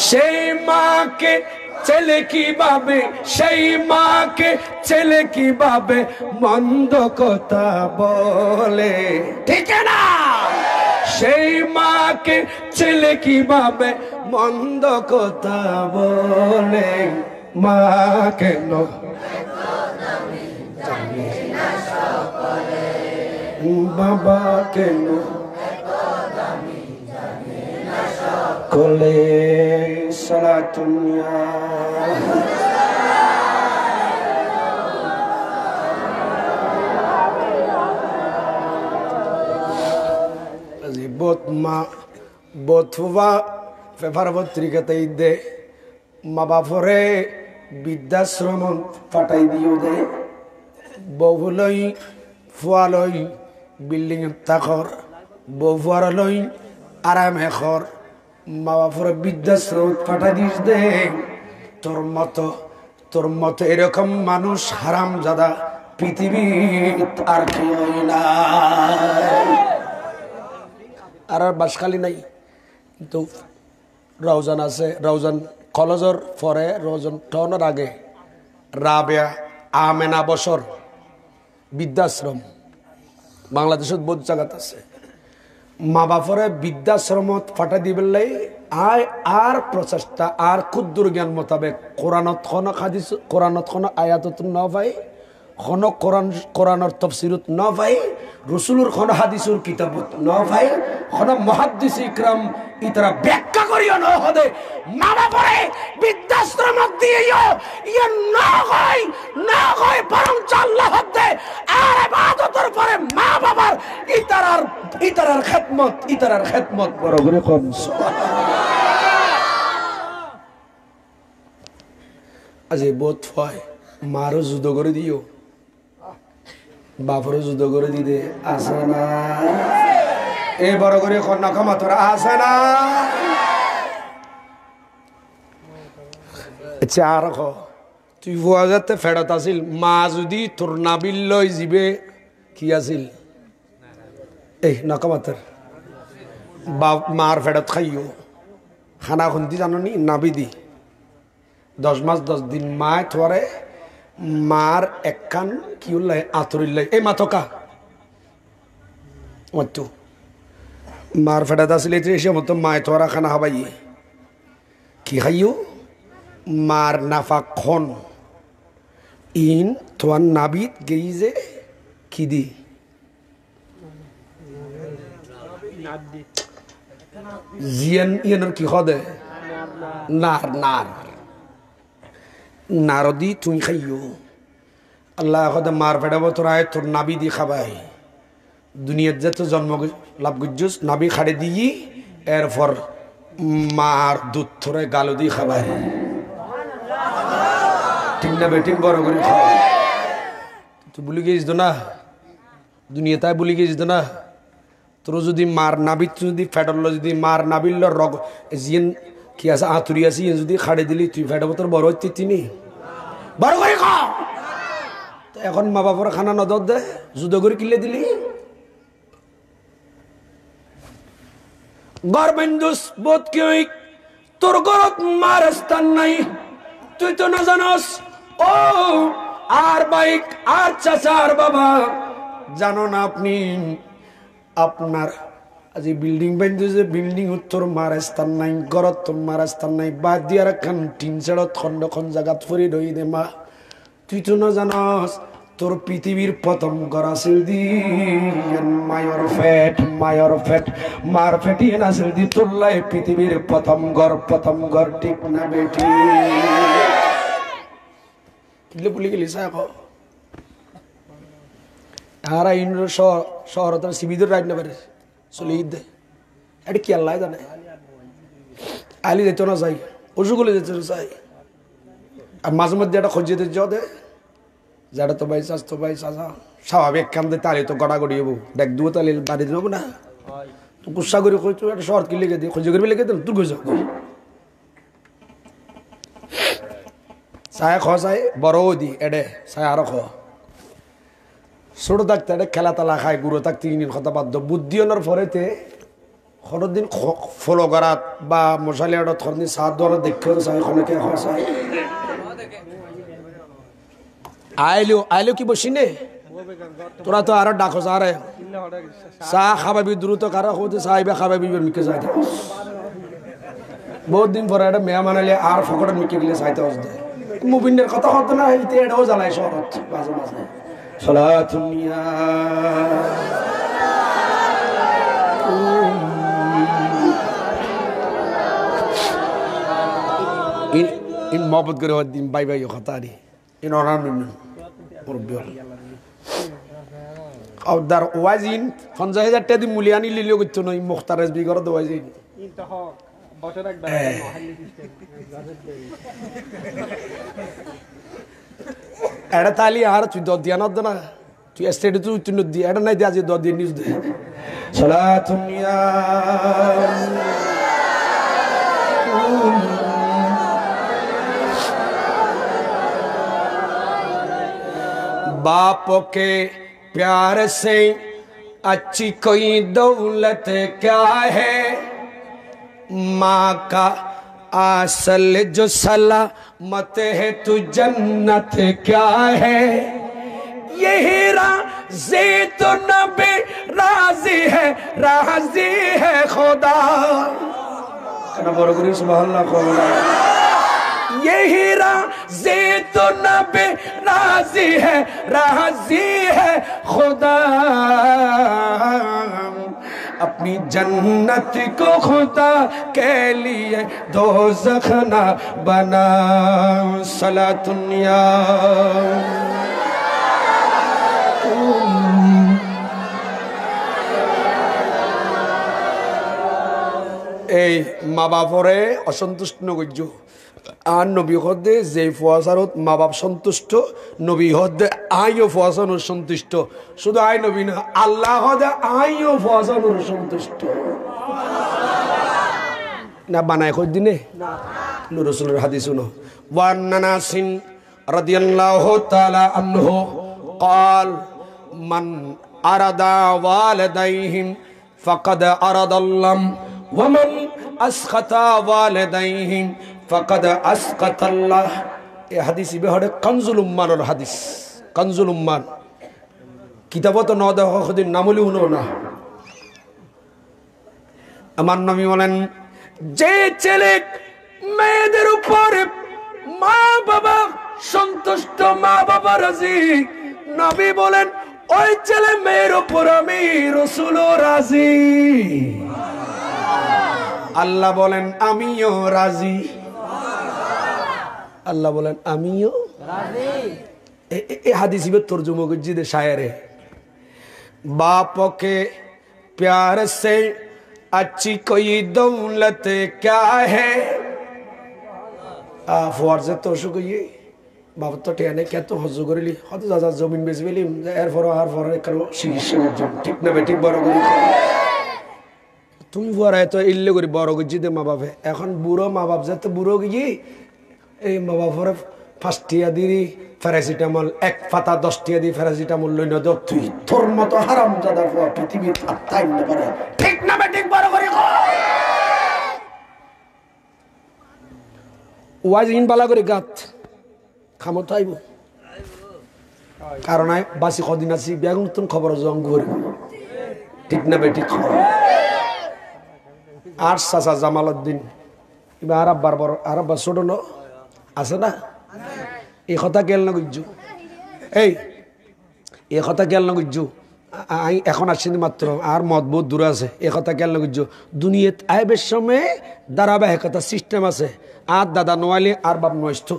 সেই মাকে ছেলে কিভাবে, সেই মাকে ছেলে কিভাবে মন্দ কথা বলে। ঠিক না? সেই মাকে ছেলে কিভাবে মন্দ কথা বলে। মা কেন বাবা কেন কোলে সালাতুনিয়া। বোধবা পেপার পত্রিকাতে দে মা বাপরে বৃদ্ধাশ্রম পাঠাই দিও দে। বহুলই ফুয়ালই বিল্ডিং তাকর, বহুয়ারলই আরামে খর, মা বাপরে বৃদ্ধাশ্রম পাঠাই দিস দে। তোর মতো এরকম মানুষ হারাম জাদা পৃথিবী আর কেউ না। আর বাসখালী নাই, কিন্তু রওজান আছে। রওজান কলেজের পরে, রওজান টাউনের আগে রাবেয়া আমেনা বছর বৃদ্ধাশ্রম বাংলাদেশত বহুত জায়গাত আছে। মা বাপরে বৃদ্ধাশ্রমত ফাটা দিবেলাই আয় আর প্রচেষ্টা আর ক্ষুদ্র জ্ঞান মোতাবেক কোরআনত খন হাদিস, কোরআনত খন আয়াতত ন পাই, খন কোরআনের তফসিরত ন পাই, রসুলুর খন হাদিসুর কিতাবত ন পাই, খন মুহাদ্দিস ইকরাম ইতারা ব্যাখ্যা করিও ন হদে মা বাপরে বৃদ্ধাশ্রমত দিও ইয়ে না হয় বরং আল্লাহ হদে আর ইবাদতের পরে মা বাবার ইতারার খেদমত বড় করে কোন সুবহানাল্লাহ। আজ বোধ হয় মারও যুদ্ধ করে দিও, বাপরও যুদ্ধ করে দিতে আসে না। এই বড় করে কন্যা ক্ষমা তোরা আসে না। আচ্ছা আর তুই ভুয়া যাতে ফেরত আসিল, মা যদি তোর নাবিল লই যাবে কি আসিল এই নকমাতের বাপ মার ফেরত খাইও খানা খুন্দি জানি নাবি দি 10 মাস 10 দিন মায় থরে মার একখান কি উল্লাই আতরিল্লাই এই মাথকা মতো মার ফেরত আসলে এসে মতো মায় থরা খানা হবাই কি খাইও মার নাফা খন ইন তোমার নাবিদ গেই যে কি দি জিয়ান ইয়ানোর কি হদে নারদি তুই খাইও আল্লাহ হদে মার ফেড়াবো তোরায় তোর নাবি দি খাবাই দুনিয়ার যে তো জন্ম লাভ গুজ্জুস নাবি খাড়ে দিই এরপর মার দুধ থরে গালো দি খাবাই ঠিক না বেটিং বড় করে খাওয়া তুই ভুলে গিয়েছিস না দুনিয়া তাই ভুলে গিয়েছিস না তোর যদি মার নাবিত যদি ফেটল যদি মার নাবিল রগ জিন কি আছে আতুরি আছে যদি খাড়ে দিলি তুই ফেটাবো তোর বড় হচ্ছে তিনি বড় করে খাও এখন মা বাবার খানা নদর দে যুদ্ধ করে কিলে দিলি গরমেন্দুস বোধ কি তোর ঘরত মার স্থান নাই তুই তো না জানস ও আর বাইক আর চাচা আর বাবা জানো না আপনি আপনার আজ বিল্ডিং বান্ধে যে বিল্ডিং উত্তর মার স্থান নাই ঘরত তোর মার স্থান নাই বাদ দিয়ার খান টিন ছেড়ত খন্ড খন জায়গাত ফুরি রই দে মা তুই তো না জানস তোর পৃথিবীর প্রথম ঘর আছিল দি মায়ের ফেট মার ফেটিয়ে নাছিল দি তোল্লাই পৃথিবীর প্রথম ঘর ঠিক না বেটি কিলে বলি গেলি সাহ তারা ইন্দ্র শহর তার শিবিদের রাজ না পারে চলে ঈদ দেয় এটা কি আল্লাহ জানে আলি যেত না চাই অসুগুলো যেতে চাই আর মাঝে মধ্যে একটা খোঁজ যেতে যাও দে যারা তো ভাই চাচা স্বাভাবিক কান্দে তালি তো গড়াগড়ি হবো দেখ দুও তালি বাড়ি দেবো না তো গুসা করে কইছো একটা শহর কি লিখে দিয়ে খোঁজে করবি লিখে দিল তুই কইছ চায় চাই বড় দি এডে চায় আরো ছোট থাকতে এটা খেলা তালা খায় গুঁড়ো থাকতে ইনির কথা বাধ্য বুদ্ধি হলার পরেতে দিন ফলো করাত বা মশালি আড়ত খরদিন সাত দ্বারা দেখে চাই খনকে চাই আইলো কি বসি নে তোরা তো আরো ডাকো আরে চাহ খাবাবি দ্রুত কারা হতে চাইবে খাবাবি মিকে যাই বহুত দিন পরে একটা মেয়া মানালে আর ফকটের মিকে গেলে চাইতে হচ্ছে মুবিনের কথা হতো না হেলতে এটাও জ্বালাই শহরত মাঝে মাঝে সলাতুনিয়া ইন মহব্বত করে দিন বাই বাই কথা আনি ইন অনার ওয়াজিন 50,000 টাকা দিয়ে মূল্যায়নি লিলিও করতো না মুখতার এসবি করে তো ওয়াজিন এটা তালি আর তুই দর দিয়া নদ না তুই স্টেডে তুই নদী এটা নাই দিয়ে আজ দর দিয়ে নিউজ দে সালাতুনিয়া बाप के प्यार से अच्छी कोई दौलत क्या है माँ का असल जो सलामत है तू जन्नत क्या है यही राज़ी तो नबी राज़ी है खुदा यही राज़ी तो नबी राज़ी है खुदा अपनी जन्नत को खुदा के लिए दोज़ख ना बना सलातुनिया এই মা বাপরে অসন্তুষ্ট নগজ্য আর নবী হদে যে ফুয়াশারত মা বাপ সন্তুষ্ট নবী হদে আইও ফুয়াশানুর সন্তুষ্ট শুধু আই নবী না আল্লাহ হদে আইও ফুয়াশানুর সন্তুষ্ট না বানায় কই দিনে নূর রাসূলের হাদিস শুনো ওয়ান্নানাসিন রাদিয়াল্লাহু তাআলা আনহু قال من أراد والديهم فقد أراد الله ومن أسخط والديهم فقد أسخط الله এই হাদিস ইবে কানজুল উম্মানের হাদিস কানজুল উম্মান কিতাবত ন দেখা কদিন নামলি উনো না আমার নবী বলেন যে ছেলে মেয়েদের উপর মা বাবা সন্তুষ্ট মা বাবা রাজি নবী বলেন ওই ছেলে মেয়ের উপর আমি রাসূল রাজি আল্লাহ বলেন আমিও রাজি আল্লাহ বলেন আমিও রাজি এই হাদিস में तर्जुमा कीजिए दे शायर है बाप के प्यार से अच्छी कोई दौलत क्या है फर्ज तो शुक्रिया बाप तो टेने क्या तो हज करली हत दादा जमीन बेच बेली एर फर करो ठीक ना बेटी बड़ करी তুমি বুড়ায় তো ইল্লে করে বড় করছি দে মা বাপে এখন বুড়ো মা বাপ যাতে বুড়ো গিয়ে এই মা বাপরে 5 টিয়া দিই প্যারাসিটামল এক পাতা 10 টিয়া দিই প্যারাসিটামল লই না দাও তুই তোর মতো হারামজাদা পৃথিবীর তাই না পারে ঠিক না বেটি বড় করে ওয়াজ ইন বালা করে গাত খামত আইব কারণ বাসি কদিন আছি বেগুন তুমি খবর জঙ্গর ঠিক না বেটি খবর আর চাচা জামালউদ্দিন এবার আরব্বার ছোট ন আছে না এই কথা কেল না বুঝছো এই এ কথা খেয়াল না করছো এখন আসছেন মাত্র আর মত বহুত দূরে আছে এ কথা খেয়াল না করছো দুনিয়াত আইবের সময় ধারাবাহিকতা সিস্টেম আছে আর দাদা নোয়ালি আর বাপ নষ্ট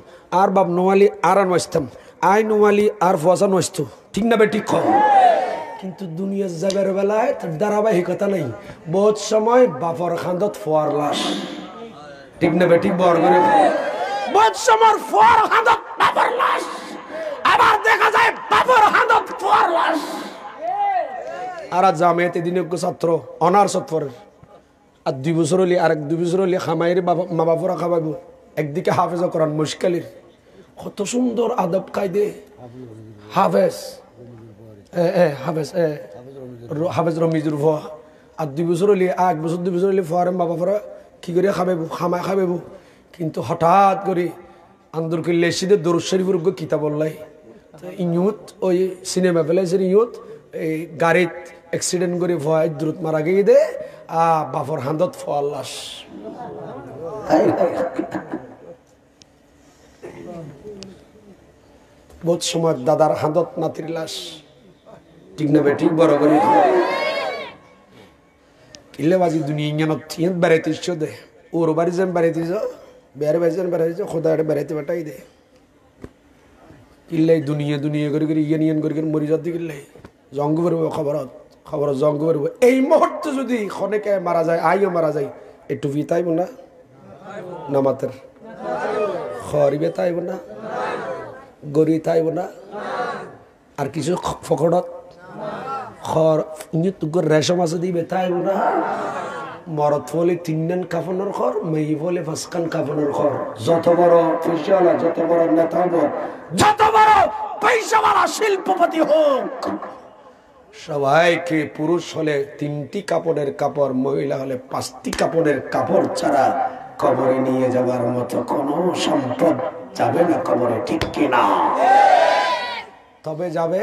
আর বাপ নোয়ালি আর নষ্টম আই নোয়ালি আর ফসা নষ্ট ঠিক না বে ঠিক কিন্তু দুনিয়ার যাবার বেলায় ধারাবাহিকতা নেই বহুত সময় বাপর খান্দত ফোয়ার লাশ ঠিক না বে ঠিক বর করে বহুত সময় ফোয়ার খান্দত বাপর লাশ আবার দেখা যায় বাপর খান্দত ফোয়ার লাশ আর জামেতে দিনজ্ঞ ছাত্র অনার্স পড়ে আর 2 বছর হলে আর 2 বছর হলে খামাইয়ের মা বাপরা খাওয়াইব একদিকে হাফেজ করান মুশকিলের কত সুন্দর আদব কায়দে হাফেজ হাফেজ রমিজুর ভুয়া আর 2 বছর হলে 1 বছর 2 বছর হলে ফোয়ারে মা বাপরা কি করে খাবাইব খামায় খাবাইব কিন্তু হঠাৎ করে আন্দর করলে এসে দরুদ শরীফের কিতাব বললাই ইউথ ওই সিনেমা ফেলাইছে ইউথ এই গাড়িত অ্যাক্সিডেন্ট করে ভয় দ্রুত মারা গিয়ে দে বাপর হান্দত ফোয়ার লাশ বহুত সময় দাদার হান্দত নাতির লাশ ঠিক না বে ঠিক বড় করে কিলে বাজি দুনিয়া ইঞ্জানত থিয়েন বেড়াইতে ইচ্ছো দে ওর বাড়ি যেন বেড়াইতে যাও বেড়ে বাড়ি যেন বেড়াইছে খোদা বেড়াইতে বেটাই দে কিল্লাই দুনিয়া দুনিয়া করে করে ইয়ান করে করে মরি যাতে কিল্লাই জঙ্গ বেরবো খবর জঙ্গ বেরবো এই মুহূর্তে যদি খনেকে মারা যায় আইও মারা যায় একটু বিতাইব না নামাতের খরিবে তাইব না গড়ি তাইব না আর কিছু ফকড়ত খর রেশম আছে দিবে তাইব না মরত ফলে 3 কাফনের খর মেয়ে ফলে 5 কাফনের খর যত বড় ফুসিয়ালা যত বড় নেতা হোক যত বড় পয়সাওয়ালা শিল্পপতি হোক সবাইকে পুরুষ হলে 3টি কাপড়ের কাপড় মহিলা হলে 5টি কাপড়ের কাপড় ছাড়া কবরে নিয়ে যাবার মতো কোনো সম্পদ যাবে না কবরে ঠিক কিনা তবে যাবে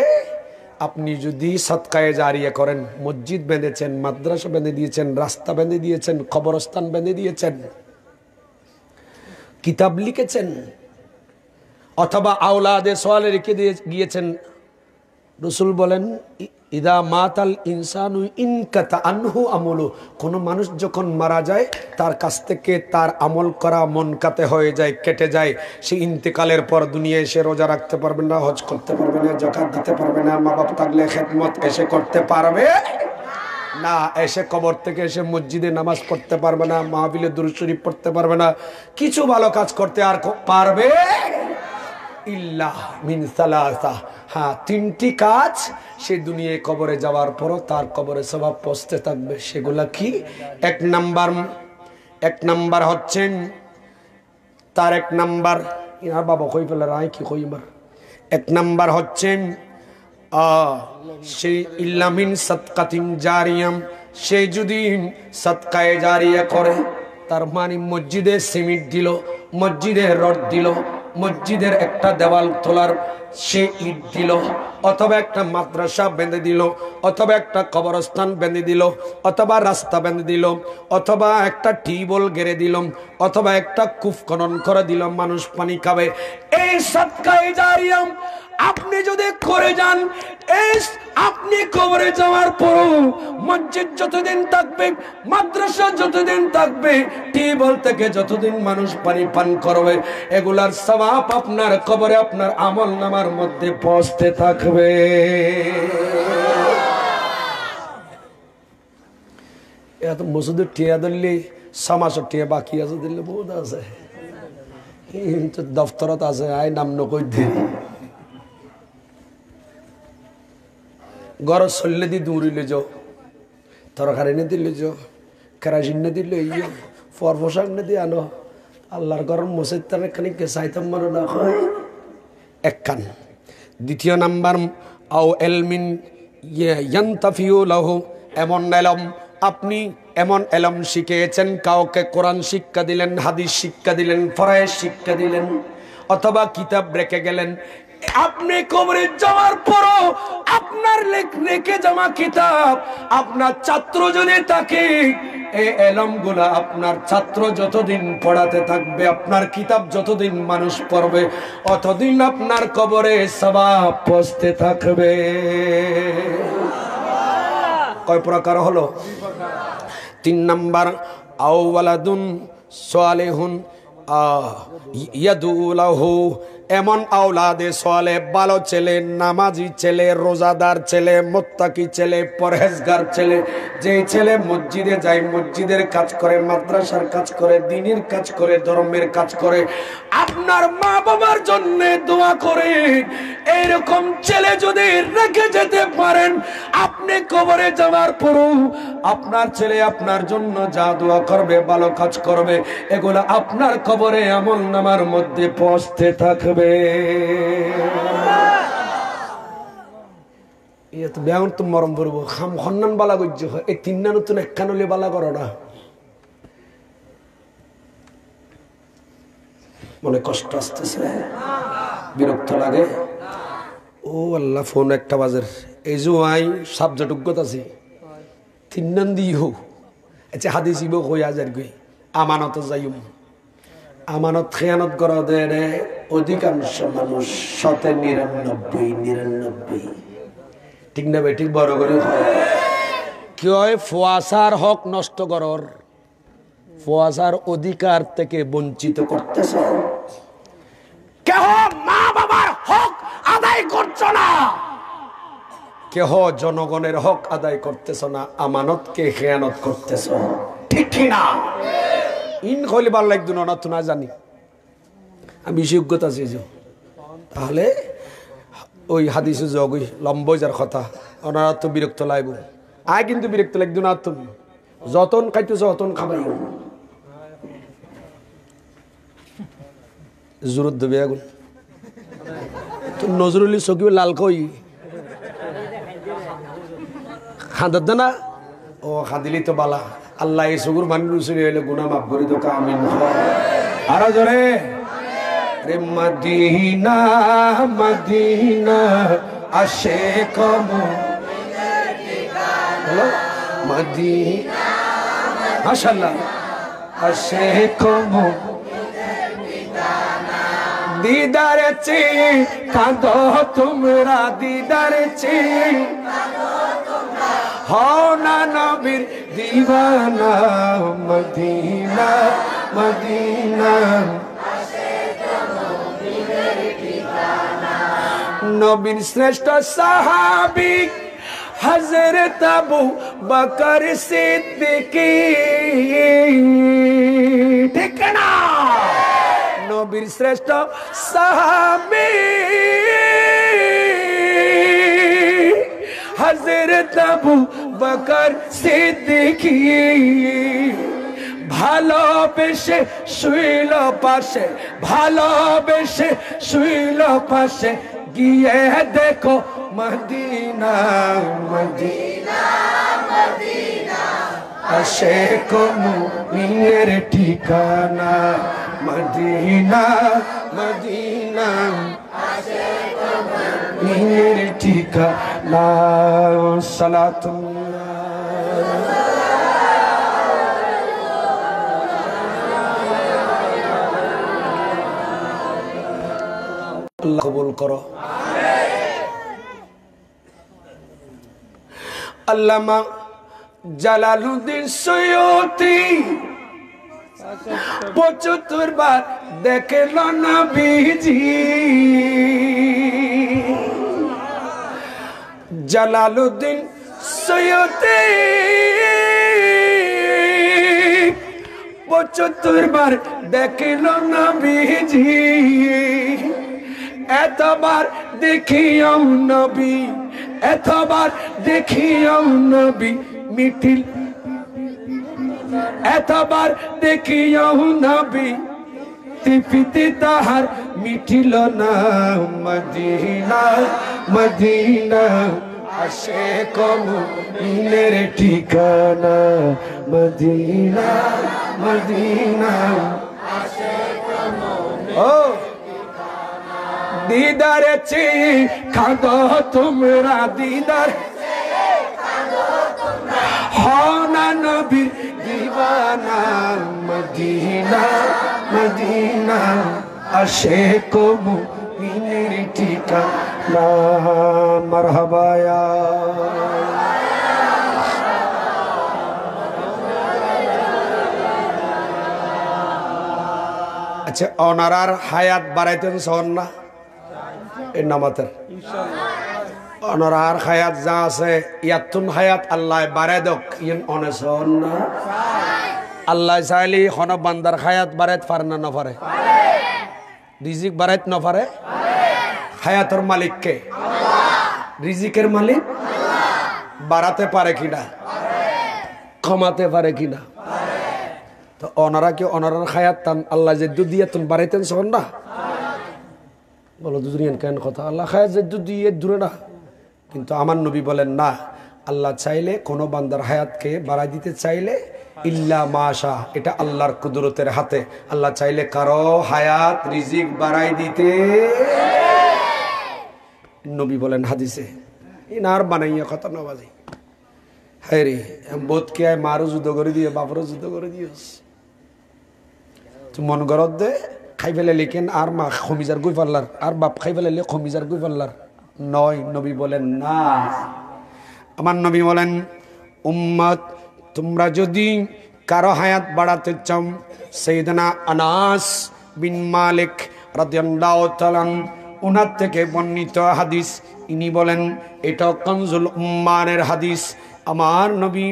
আপনি যদি সদকায়ে জারিয়া করেন মসজিদ বেঁধেছেন মাদ্রাসা বেঁধে দিয়েছেন রাস্তা বেঁধে দিয়েছেন কবরস্থান বেঁধে দিয়েছেন কিতাব লিখেছেন অথবা আওলাদে সোয়ালে রেখে দিয়ে গিয়েছেন রাসূল বলেন ইদা মাতাল ইনসানু ইনকাতা আনহু আমলু কোন মানুষ যখন মারা যায় তার কাছ থেকে তার আমল করা মনকাতে হয়ে যায় কেটে যায় সে ইন্তেকালের পর দুনিয়ায় এসে রোজা রাখতে পারবে না হজ করতে পারবে না যাকাত দিতে পারবে না মা বাপ থাকলে খেদমত এসে করতে পারবে না এসে কবর থেকে এসে মসজিদে নামাজ পড়তে পারবে না মাহফিলে দুরূদ শরীফ পড়তে পারবে না কিছু ভালো কাজ করতে আর পারবে ইল্লা মিন সালাসা হ্যাঁ 3টি কাজ সে দুনিয়ায় কবরে যাওয়ার পরও তার কবরে সওয়াব পৌঁছতে থাকবে সেগুলা কি এক নাম্বার হচ্ছেন তার 1 নাম্বার ইনার বাবা কই ফেলে রায় কি কইবার 1 নাম্বার হচ্ছেন সেই ইল্লা মিন সাদকাতিন জারিয়াম সে যদি সাদকায়ে জারিয়া করে তার মানে মসজিদে সিমেন্ট দিল মসজিদে রড দিল মসজিদের একটা দেওয়াল তোলার সে ইট দিল অথবা একটা মাদ্রাসা বেঁধে দিল অথবা একটা কবরস্থান বেঁধে দিল অথবা রাস্তা বেঁধে দিল অথবা একটা টিউবওয়েল গেড়ে দিল অথবা একটা কূপ খনন করে দিল মানুষ পানি খাবে এই সাদকায়ে জারিয়া আপনি যদি করে যান এই আপনি কবরে যাওয়ার পর মসজিদ যতদিন থাকবে মাদ্রাসা যতদিন থাকবে টিউবওয়েল থেকে যতদিন মানুষ পানি পান করবে এগুলার সওয়াব আপনার কবরে আপনার আমলনামার মধ্যে পৌঁছতে থাকবে এত মসজিদের টিয়া দিলে সমাজের টিয়া বাকি আছে দিলে বহুত আছে কিন্তু দফতরত আছে আই নাম নকই দিন ঘর চললে দি দৌড়িলে যাও তরকারি নে দিলে যাও কেরাসিন নে দিলে ইয়ে ফর পোশাক নে দিয়ে আনো আল্লাহর গরম মসজিদ তার খানিক চাইতাম মনে না হয় 1 কান 2 নাম্বার আও এলমিন ইয়ান্তাফিউ লাহু এমন এলম আপনি এমন এলম শিখিয়েছেন কাউকে কোরআন শিক্ষা দিলেন হাদিস শিক্ষা দিলেন ফরজ শিক্ষা দিলেন অথবা কিতাব রেখে গেলেন আপনি কবরে যাওয়ার পরও আপনার লেখে জমা কিতাব আপনার ছাত্র যদি থাকে এই এলমগুলা আপনার ছাত্র যতদিন পড়াতে থাকবে, আপনার কিতাব যতদিন মানুষ পড়বে, অতদিন আপনার কবরে সওয়াব পৌঁছতে থাকবে। কয় প্রকার হলো? 3 নাম্বার, আও ওয়ালাদুন সালিহুন ইয়াদু লাহু, এমন আওলাদে সালেহ, ভালো ছেলে, নামাজি ছেলে, রোজাদার ছেলে, মুত্তাকি ছেলে, পরহেজগার ছেলে, যে ছেলে মসজিদে যায়, মসজিদের কাজ করে, মাদ্রাসার কাজ করে, দ্বীনের কাজ করে, ধর্মের কাজ করে, আপনার মা বাবার জন্য দোয়া করে, এইরকম ছেলে যদি রেখে যেতে পারেন, আপনি কবরে যাওয়ার পরও আপনার ছেলে আপনার জন্য যা দোয়া করবে, ভালো কাজ করবে, এগুলো আপনার কবরে আমলনামার মধ্যে পৌঁছতে থাকবে। মরম করবো খাম হন্নান বালা গজ্য হয়, এই 3 না নতুন একখানলে বালা করো না, মনে কষ্ট আসতেছে, বিরক্ত লাগে। ও আল্লাহ, ফোন একটা বাজের, এই যে আই সাবজেক্ট অজ্ঞত আছে 3 নান দিও। আচ্ছা হাদিস ইব কই আজার গই আমানত যাইম, আমানত খেয়ানত করা দেয় অধিকাংশ মানুষ 99 ঠিক না বে? ঠিক বড় করে কি হয়, ফুয়াশার হক নষ্ট করার, ফুয়াশার অধিকার থেকে বঞ্চিত করতেছে। কেহ মা বাবার হক আদায় করছ না, কেহ জনগণের হক আদায় করতেছ না, আমানতকে খেয়ানত করতেছ, ঠিক না? ইন হইলে ভাল লাগতো না, তো না জানি আমি যোগ্যতা আছি। তাহলে ওই হাদিসে যোগ ওই লম্ব যার কথা, ওনারা তো বিরক্ত লাগবো, আয় কিন্তু বিরক্ত লাগতো না, তুমি যতন খাইতেছ অতন খাবাই জোরত দেবে আগুন। তো নজরুলি চকিও লাল কই খাঁদার না, ও খাঁদিলি তো বালা, আল্লাহ এই চকুর মানুষ হইলে গুনাহ মাফ করে দো, আমিন। আরো জোরে, রে মদিনা মদিনা আশিক মুমিনের ঠিকানা, মদিনা মাশাআল্লাহ আশিক মুমিনের ঠিকানা, দিদারে চেয়ে কাঁদো তোমরা, দিদারে চেয়ে কাঁদো তোমরা, হও না নবীর দিওয়ানা, মদিনা মদিনা নবীর শ্রেষ্ঠ সাহাবী হযরত আবু বকর সিদ্দিক, ঠিক না? নবীর শ্রেষ্ঠ সাহাবী হযরত আবু বকর সিদ্দিক, ভালোবেসে শুইল পাশে, ভালোবেসে শুইল পাশে, গিয়ে দেখো মদিনা মদিনা মদিনা আশিক মুমিনের ঠিকানা, মদিনা মদিনা আশিক মুমিনের ঠিকানা। সালাতুল্লাহ আল্লাহ কবুল করো। আল্লামা জালালউদ্দিন সৈয়দী 75 বার দেখল নবীজি, জালালউদ্দিন সৈয়দী 75 বার দেখল নবীজি, এতবার দেখিও নবী, এতবার দেখিও নবী মিটিল, এতবার দেখিও নবী তৃপ্তি তাহার মিটিল না, মদিনা মদিনা আশিক মুমিনের ঠিকানা, মদিনা মদিনা আশিক মুমিনের ঠিকানা, দিদারে চেয়ে কাঁদো তোমরা, দিদার হও না নবীর ঠিকানা মদিনা মদিনা আশিক মুমিনের ঠিকানা মারহাবা ইয়া আচ্ছা ওনার হায়াত বাড়াইতেন সন না এই নামাতের ওনার হায়াত যা আছে ইয়াতুন হায়াত আল্লাহ বাড়াই দক ইন অনেসন না আল্লাহ চাইলে হন বান্দার হায়াত বাড়াইতে পারে না নপারে রিজিক বাড়াইতে নপারে হায়াতের মালিক কে রিজিকের মালিক বাড়াতে পারে কিনা কমাতে পারে কিনা তো ওনারা কি ওনার হায়াত টান আল্লাহ যে দিয়ে তুমি বাড়াইতেন শোন না বলো দুজনিয়ান কেন কথা আল্লাহ হায়াত যে দিয়ে দূরে না কিন্তু আমার নবী বলেন না আল্লাহ চাইলে কোনো বান্দার হায়াতকে বাড়াই দিতে চাইলে ইল্লা মাশা এটা আল্লাহর কুদরতের হাতে আল্লাহ চাইলে কারো হায়াত রিজিক বাড়াই দিতে নবী বলেন হাদিসে ইনার বানাইয়া কথা না বাজি হ্যাঁ রে বোধ কে মারও যুদ্ধ করে দিয়ে বাপরও যুদ্ধ করে দিয়েছ মন গরত দে খাই ফেলে লিখেন আর মা খমিজার গুই পাল্লার আর বাপ খাই ফেলে খমিজার গুই পাল্লার নয় নবী বলেন না আমার নবী বলেন উম্মত তোমরা যদি কারো হায়াত বাড়াতে চাও সাইয়েদনা আনাস বিন মালিক রাদিয়াল্লাহু তাআলা ওনার থেকে বর্ণিত হাদিস ইনি বলেন এটা কানজুল উম্মানের হাদিস আমার নবী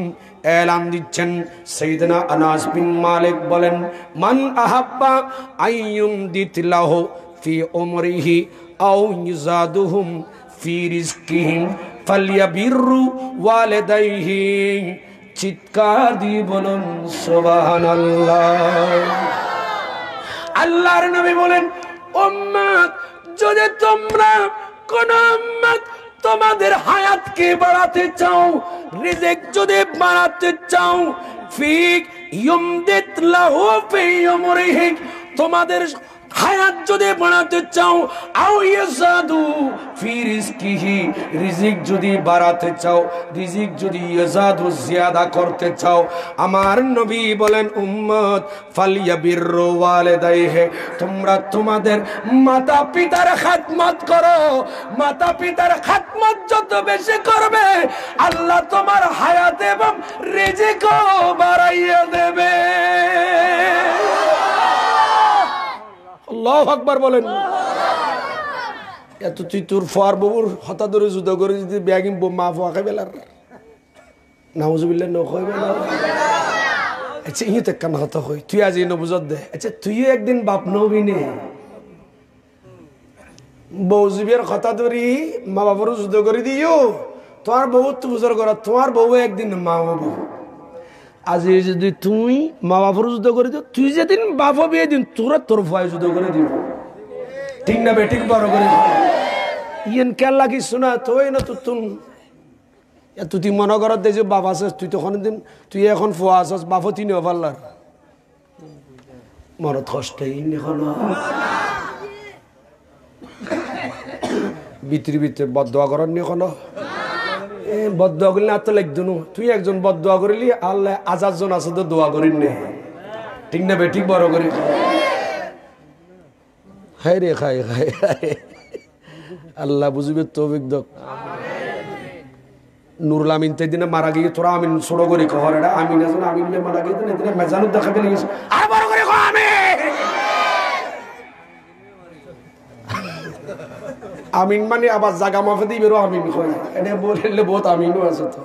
এলান দিচ্ছেন সাইয়েদনা আনাস বিন মালিক বলেন মান আহাব্বা আইয়ুমদিতলাহু ফি উমরিহি আও ইউজাদুহুম ফি রিজকিহিম ফালইয়াবিরু ওয়ালিদাইহি চিৎকার দিয়ে বলুন সুবহানাল্লাহ আল্লাহর নবী বলেন উম্মত যদি তোমরা কোন উম্মত তোমাদের হায়াতকে বাড়াতে চাও রিজিক যদি বাড়াতে চাও ফি ইউমদিতলাহু ফি উমরিহি তোমাদের হায়াত যদি বাড়াতে চাও আও ইয়াজাদু ফি রিজকিহি রিজিক যদি বাড়াতে চাও রিজিক যদি ইয়াজাদু জিয়াদা করতে চাও আমার নবী বলেন উম্মত ফালইয়াবিরু ওয়ালিদাইহি তোমরা তোমাদের মাতা পিতার খিদমত করো মাতা পিতার খিদমত যত বেশি করবে আল্লাহ তোমার হায়াত এবং রিজিকও বাড়াইয়া দেবে আল্লাহু আকবার বলেন এত তুই তোর ফার বউর হতা ধরে যুদ্ধ করে যদি ব্যাগিম মা ফুয়া খাই বেলার নাউজুবিল্লাহ ন কইবে না আচ্ছা ইতে কান হতা কই তুই আজ ইনো বুঝত দে আচ্ছা তুইও একদিন বাপ নবি নে বউ জিবের হতা ধরি মা বাবার যুদ্ধ করে দিও তোমার বউ তো বুঝর কর তোমার বউ একদিন মা বাবু আজ যদি তুই মা বাবার যুদ্ধ করে দিও তুই যেদিন বাপ হবি এদিন তোরা তোর ভয় যুদ্ধ করে দিব ঠিক না বেঠিক বড় করে ইয়েন কেন লাগি শোনা তুই না তুই মনে কর দে যে বাপ আছিস তুই তখন দিন তুই এখন ফুয়া আছিস বাপও তিনি পারলার মরত কষ্টই এখন ভিতরে ভিতরে বদদোয়া করার নি এখন বদদোয়া করলে আর তো লাগতো না তুই একজন বদদোয়া করিলি আল্লাহ 1000 জন আছে তো দোয়া করিন নে ঠিক না বেঠিক বড় করে খাই রে খাই খাই আল্লাহ বুঝবে তৌফিক দাও নুরুল আমিন তাই দিনে মারা গিয়ে তোরা আমিন ছোট করে কহর এটা আমিন আছে না আমিন মারা গিয়ে দিনে মেজানুর দেখাবে লেগেছে আর বড় করে কহ আমিন মানে আবার জাগা মাফে দিই বেরো আমিন কয় এটা বললে বহুত আমিনও আছে তো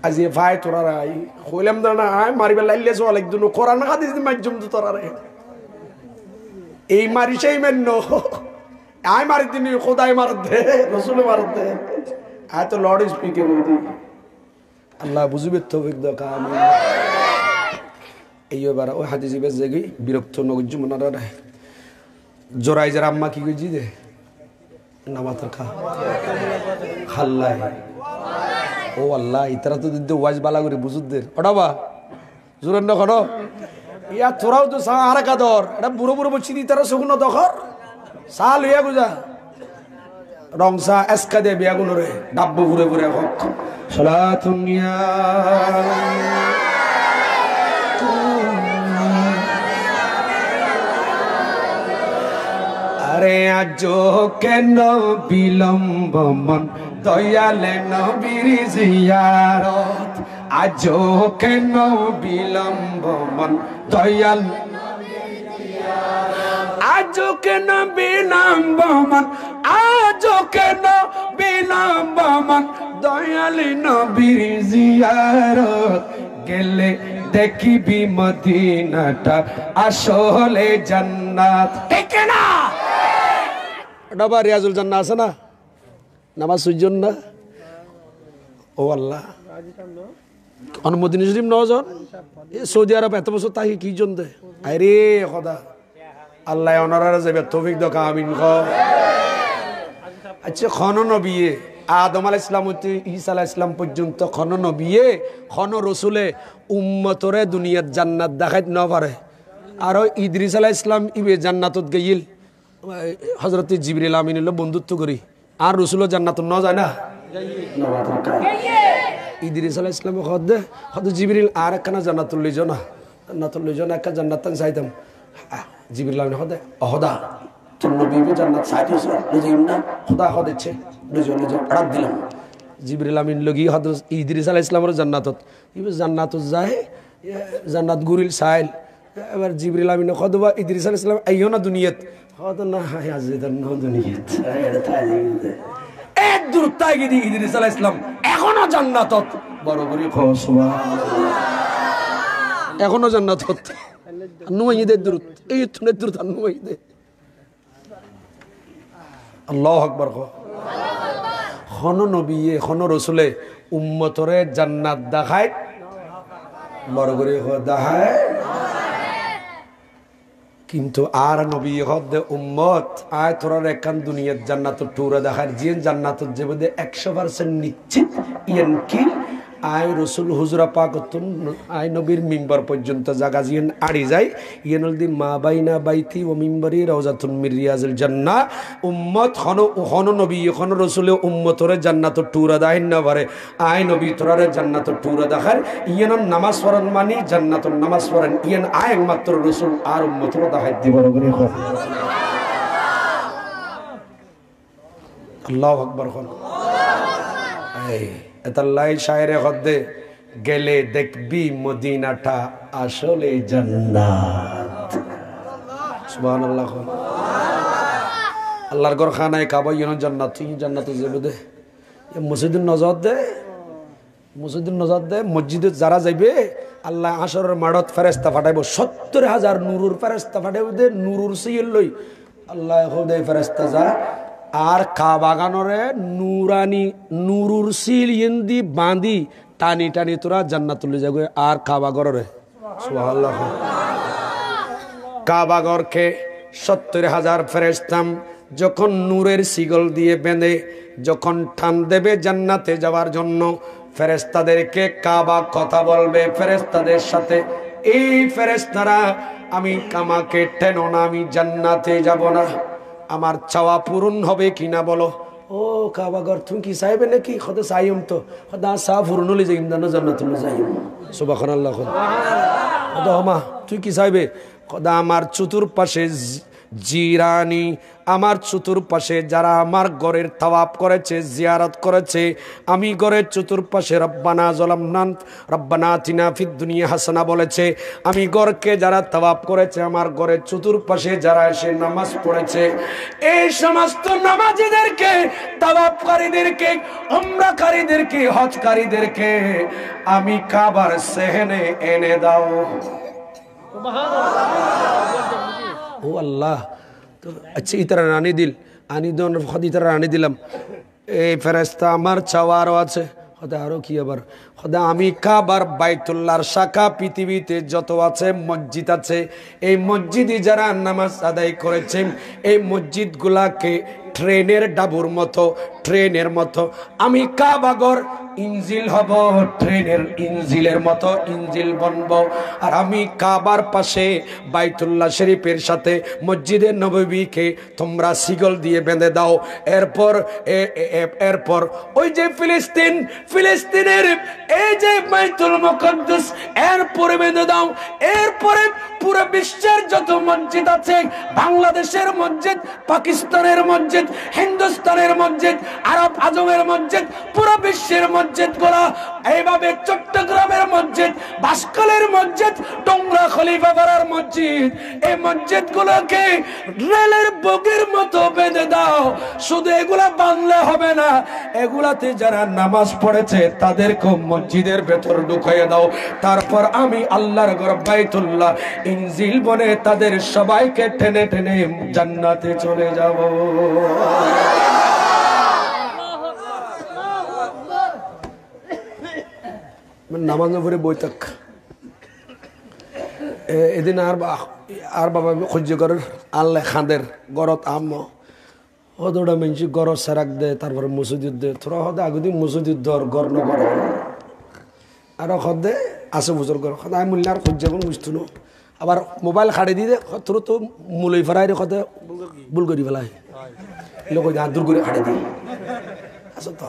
আজ ভাই তোরা রাই কইলাম না আয় মারিবে লাইলে চল একদিন কোরআন হাদিস মাধ্যম তো তোরা রে এই মারি সেই মেন্ন আয় মারি দিন খোদাই মার দে রসুল মার দে আয় তো লর্ড স্পিকার হইদি আল্লাহ বুঝবে তৌফিক দাও আমিন এইবার ওই হাদিস বেশ জায়গায় বিরক্ত নগজ মনারা রে জোরাই যারা আম্মা কি কইজি দে নামাতের খা খাল্লাই ও আল্লাহ ইতারা তো দিতে ওয়াজ বালা করে বুঝুদের ওটাবা জোরেন না খড় ইয়া তোরাও তো সা আর কাদর এটা বুড়ো বুড়ো বলছি দি তারা সগুন দখর সাল হইয়া বুঝা রংসা এসকা দে বিয়াগুনরে ডাব্বু ঘুরে ঘুরে হক সালাতুন ইয়া আরে আজ কেন বিলম্ব মন দয়ালে নবীর জিয়ারত আজ কেন বিলম্ব মন দয়াল আজ কেন বিলম্ব মন আজ কেন বিলম্ব মন দয়ালে নবীর জিয়ারত গেলে দেখিবি মদিনাটা আসলে জান্নাত ঠিক না ডাবা রিয়াজুল জান্নাহ আছে না নামাজ সুজন না ও আল্লাহ অনুমোদিনী শরীফ নজন সৌদি আরব এত বছর তাকে কি জন দে আরে খোদা আল্লাহ অনারা যাবে তৌফিক দকা আমিন ক আচ্ছা খন নবিয়ে আদম আলাইহিস সালাম হতে ঈসা আলাইহিস সালাম পর্যন্ত খন নবিয়ে খন রাসূলে উম্মতরে দুনিয়াত জান্নাত দেখাইত না পারে আর ইদ্রিস আলাইহিস সালাম ইবে জান্নাতত গইল হযরত জিবরিল আমিনের বন্ধুত্ব করি আর রাসূল জান্নাতত ন যায় না ইদ্রিস আলাইহিস সালাম হদ জিবরিল আর একখানা জান্নাতুল লইজো না জান্নাতুল লইজো না একটা জান্নাতান চাইতাম জিবরিল আমিন হদে অহদা তোর নবী জান্নাত চাইতেছ লইজো না খোদা হদেছে লইজো লইজো রাত দিলাম জিবরিল আমিন লগি হদ ইদ্রিস আলাইহিস সালামের জান্নাতত ইবে জান্নাতত যায় জান্নাত গুরিল সাইল এবার জিবরিল আমিন কদবা ইদ্রিস আলাইহিস সালাম আইও না দুনিয়াত হদ না হায় আজিদান ন দুনিয়াত এটা তাই এক দূর তাই গিয়ে ইদ্রিস আলাইহিস সালাম এখনো জান্নাতত বড় করে কও সুবহানাল্লাহ এখনো জান্নাতত নুমাইদে দূর এই তুনে দূর নুমাইদে আল্লাহু আকবার কও খন নবী খন রাসূলে উম্মতরে জান্নাত দেখায় বড় করে কও দেখায় কিন্তু আর নবী হদ উম্মত আয় তোরা একখান দুনিয়ার জান্নাতুর টুরা দেখার জিন জান্নাতুর জীবনে 100% নিশ্চিত ইয়ান কি আয় রসুল হুজরা পাক আয় নবীর মিম্বার পর্যন্ত জায়গা জিন আড়ি যায় ইয়ানুল দি মা বাইনা বাইতি ও মিম্বরি রওজাতুন মির রিয়াজুল জান্নাহ উম্মত হন নবী হন রসুলে উম্মতরে জান্নাতুর টুরা দাইন না পারে আয় নবী তোরারে জান্নাতুর টুরা দেখার ইয়ান নামাজ পড়ান মানি জান্নাতুর নামাজ পড়ান ইয়ান আয় মাত্র রসুল আর উম্মতরে দেখাই দিব করে আল্লাহু আকবার খন এই এতাল্লাই শায়রে হদ্দে গেলে দেখবি মদিনাটা আসলে জান্নাত সুবহানাল্লাহ আল্লাহর ঘর খানায় কাবা ইন জান্নাত জান্নাতে যাবে দে মসজিদুন নজাত দে মসজিদে যারা যাইবে আল্লাহ আসরের মাড়ত ফেরেশতা পাঠাইব ৭০,০০০ নূরুর ফেরেশতা পাঠাইব দে নূরুর সিল লই আল্লাহ খোদে ফেরেশতা যা আর কাবাগানরে নুরানি নুরুর সিল ইন্দি বাঁধি টানি টানি তোরা জান্নাতুল যাবে আর কাবাগরে সুবহানাল্লাহ কাবাগরকে ৭০,০০০ ফেরেশতাম যখন নূরের সিগল দিয়ে বেঁধে যখন টান দেবে জান্নাতে যাওয়ার জন্য ফেরেশতাদেরকে কাবা কথা বলবে ফেরেশতাদের সাথে এই ফেরেশতারা আমি কামাকে টেনো না আমি জান্নাতে যাব না আমার চাওয়া পূরণ হবে কিনা বলো ও কাবাগর তুমি কি চাইবে নাকি খোদা চাইম তো খোদা চা পূরণ হলে যাইম না জান্নাতুল যাইম সুবহানাল্লাহ খোদা মা তুই কি চাইবে খোদা আমার চতুর্পাশে জিরানি আমার চতুর্পাশে যারা আমার ঘরের তাওয়াফ করেছে জিয়ারত করেছে আমি ঘরের চতুর্পাশে রব্বানা যালামনা রব্বানা আতিনা ফিদ দুনিয়া হাসানা বলেছে আমি ঘরকে যারা তাওয়াফ করেছে আমার ঘরের চতুর্পাশে যারা এসে নামাজ পড়েছে এই সমস্ত নামাজীদেরকে তাওয়াফকারীদেরকে উমরাকারীদেরকে হজকারীদেরকে আমি কাবার সেহনে এনে দাও সুবহানাল্লাহ ও আল্লাহ তো আচ্ছা ইতারা রানি দিল আনি দন খদিতারা রানি দিলাম এই ফেরেশতা আমার চাওয়ারও আছে খোদা আরো কি আবার খোদা আমি কাবার বাইতুল্লাহর শাখা পৃথিবীতে যত আছে মসজিদ আছে এই মসজিদে যারা নামাজ আদায় করেছেন এই মসজিদগুলাকে ট্রেনের ডাবুর মতো ট্রেনের মতো আমি কাবাগর ইঞ্জিল হব, ট্রেনের ইঞ্জিলের মতো ইঞ্জিল বনবো। আর আমি কাবার পাশে বাইতুল্লাহ শরীফের সাথে মসজিদে নববীকে তোমরা শিকল দিয়ে বেঁধে দাও। এরপর ওই যে ফিলিস্তিনের এই যে বাইতুল মুকদ্দাস এরপরে বেঁধে দাও। এরপরে পুরো বিশ্বের যত মসজিদ আছে, বাংলাদেশের মসজিদ, পাকিস্তানের মসজিদ, হিন্দুস্তানের মসজিদ, আরব আজমের মসজিদ, পুরো বিশ্বের মসজিদ গুলা এইভাবে, চট্টগ্রামের মসজিদ, বাসকালের মসজিদ, টংলা খলিফাপাড়ার মসজিদ, এই মসজিদ গুলোকে রেলের বগির মতো বেঁধে দাও। শুধু এগুলা বাংলা হবে না, এগুলাতে যারা নামাজ পড়েছে তাদেরকে মসজিদের ভেতর ঢুকিয়ে দাও। তারপর আমি আল্লাহর ঘর বাইতুল্লাহ ইনজিল বনে তাদের সবাইকে টেনে টেনে জান্নাতে চলে যাব। নামাজ পড়ে বই থাক এদিন আর বাবা সহ্য করার আল্লাহ খাঁদের গরত আম হদোটা মেনছি গরত সেরাক দে, তারপরে মসজিদ দে, তোরা হদে আগুদি মসজিদ দর গর নগর আর হদে আছে বুঝর গর সদায় আমি মূল্য আর সহ্য করুন বুঝতো না। আবার মোবাইল খাড়ি দিয়ে তোর তো মুলই ফেরাই রে সদে ভুল করি পেলাই লোক দূর করে খাড়ি দিয়ে আচ্ছা তো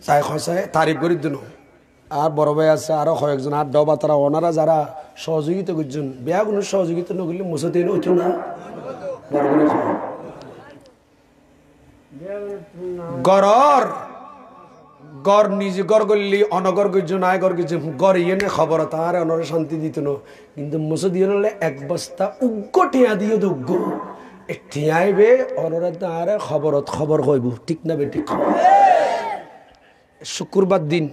চাই খসায় তারিফ করে দিন। আর বড় ভাই আছে আরো কয়েকজন আর ডবা তারা ওনারা যারা সহযোগিতা করছেন, বেয়া কোনো সহযোগিতা না করলে মুসতে হইতো না। গড়র গড় নিজে গড় করলি অনগর করছেন আয় গড় করছেন গড় ইয়ে না খবর তার অনরে শান্তি দিত না। কিন্তু মুসে দিয়ে হলে এক বস্তা উগ্গ টিয়া দিয়ে উগ্গ টিয়াইবে অনরে তার খবর কইব, ঠিক না বেঠিক। শুক্রবার দিন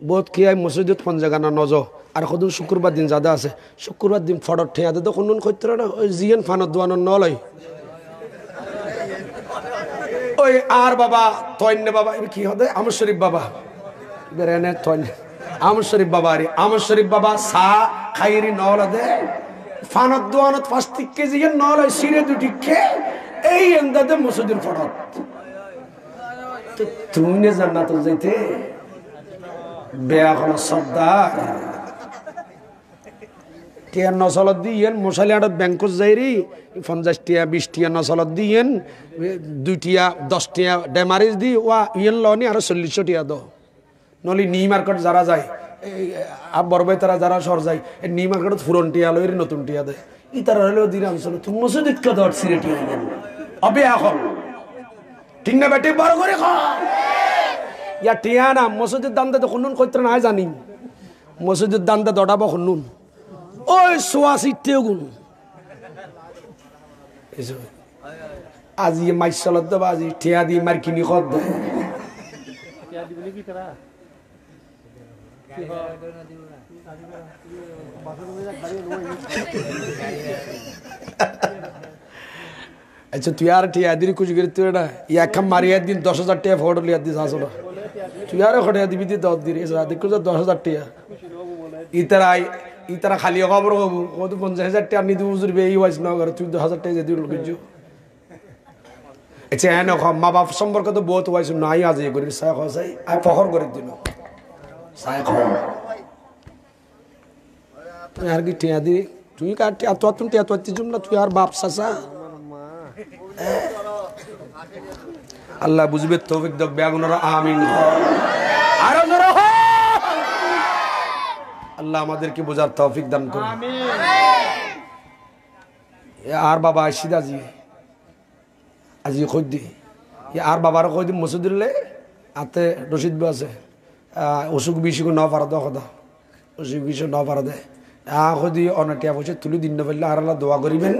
বহুত কি হয় মসজিদত ফোন জাগানা নজ আর সদুন শুক্রবার দিন যাদা আছে, শুক্রবার দিন ফটর ঠেয়া দে তো কোন খৈত্র না ওই জিয়েন ফানত দোয়ানোর নলয় ওই আর বাবা তৈন্য বাবা কি হবে আমর শরীফ বাবা বেরেনে তৈন্য আমর শরীফ বাবা আরে আমর শরীফ বাবা সা খাইরি নল দে ফানত দোয়ানত 5 কেজি নলয় সিরে দুটি খে এই এন্দাতে মসজিদের ফটত তো তুমি না জান্নাত যাইতে বেয়া কোন সর্দার টিয়া নসলত দিয়েন মশালি আড়ত ব্যাংকত যাইরি 50 টিয়া 20 টিয়া নসলত দিয়েন 2 টিয়া 10 টিয়া ডেমারিজ দি ওয়া ইয়েন লনি আর 40 টিয়া দো নলি নি মার্কেট যারা যায় আর বরবাই তারা যারা সর যায় এই নি মার্কেটত ফুরন টিয়া লইরি নতুন টিয়া দে ই তারা হলো দিরাম চলো তুমি মসজিদ কা দর সিরে টিয়া গেল অবে এখন ঠিক না বেটি বড় করে খা ইয়া টিয়া না মসজিদের দাম দে কোন কইত্র না জানি মসজিদের দাম দে দড়াবো কোন ওই সোয়াশিটেও গুণ আজি মাইশালত দেবা আজি টিয়া দি মার কিনি খদ দে আচ্ছা তুই আর টিয়া দিন কুছ করতে না ইয়া খাম মারিয়া দিন 10,000 টাকা ফটো লিয়া দিস আসলো তুই আর খড়িয়া দিবি দি 10 দিন এসা দেখো 10,000 টাকা ইতারা খালি খবর হবো কত 50,000 টাকা নিতে বুঝবে এই ওয়াইস না করে তুই 10,000 টাকা দিয়ে কিছু আচ্ছা হ্যাঁ মা বাপ সম্পর্কে তো বহুত ওয়াইস নাই আজ এ করি সায় খাই আর ফখর করে দিল সায় তুই আর কি টিয়া দি তুই কার টিয়া তো তুই টিয়া তো তিজুম না তুই আর বাপ সাসা আল্লাহ বুঝবে তৌফিক দাও বেগুনরা আমিন আর নরা আল্লাহ আমাদেরকে বোঝার তৌফিক দান করুন আমিন আর বাবা আশিদা জি আজি কই দি আর বাবার কই দি মসজিদলে আতে রশিদ বে আছে অসুখ বিসুখ না পারা দা কথা অসুখ বিসুখ না পারা দে কই দি অনটিয়া বসে তুলি দিন না পারলে আর আল্লাহ দোয়া করিবেন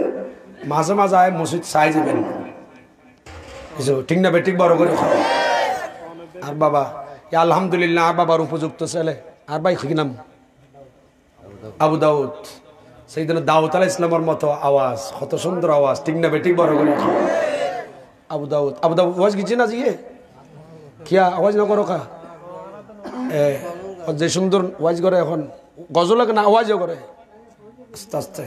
মাঝে মাঝে আয় মসজিদ চাই যাবেন ঠিক না বেঠিক বড় করে আর বাবা আলহামদুলিল্লাহ আর বাবার উপযুক্ত ছেলে আর ভাই কি নাম আবু দাউদ সেইদিন দাউদ আলাইহিস সালামের মতো আওয়াজ কত সুন্দর আওয়াজ ঠিক না বেঠিক বড় করে আবু দাউদ আওয়াজ গিয়েছে না জিয়ে কিয়া আওয়াজ না করো কা যে সুন্দর ওয়াজ করে এখন গজল না আওয়াজও করে আস্তে আস্তে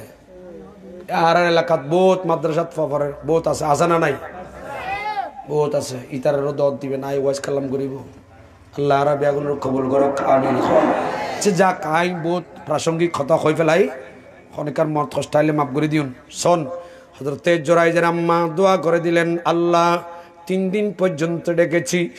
আর এলাকাত বহুত মাদ্রাসাত বহুত আছে আজানা নাই বহুত আছে ইতারেরও দত দিবে না ওয়াজ কালাম করিব আল্লাহ আর বেগুনের কবুল করুক আমিন যে যা কাই বহুত প্রাসঙ্গিক কথা হয়ে ফেলাই অনেকার মত কষ্টাইলে মাফ করে দিউন শোন হযরতে জোরাইজের আম্মা দোয়া করে দিলেন আল্লাহ 3 দিন পর্যন্ত ডেকেছি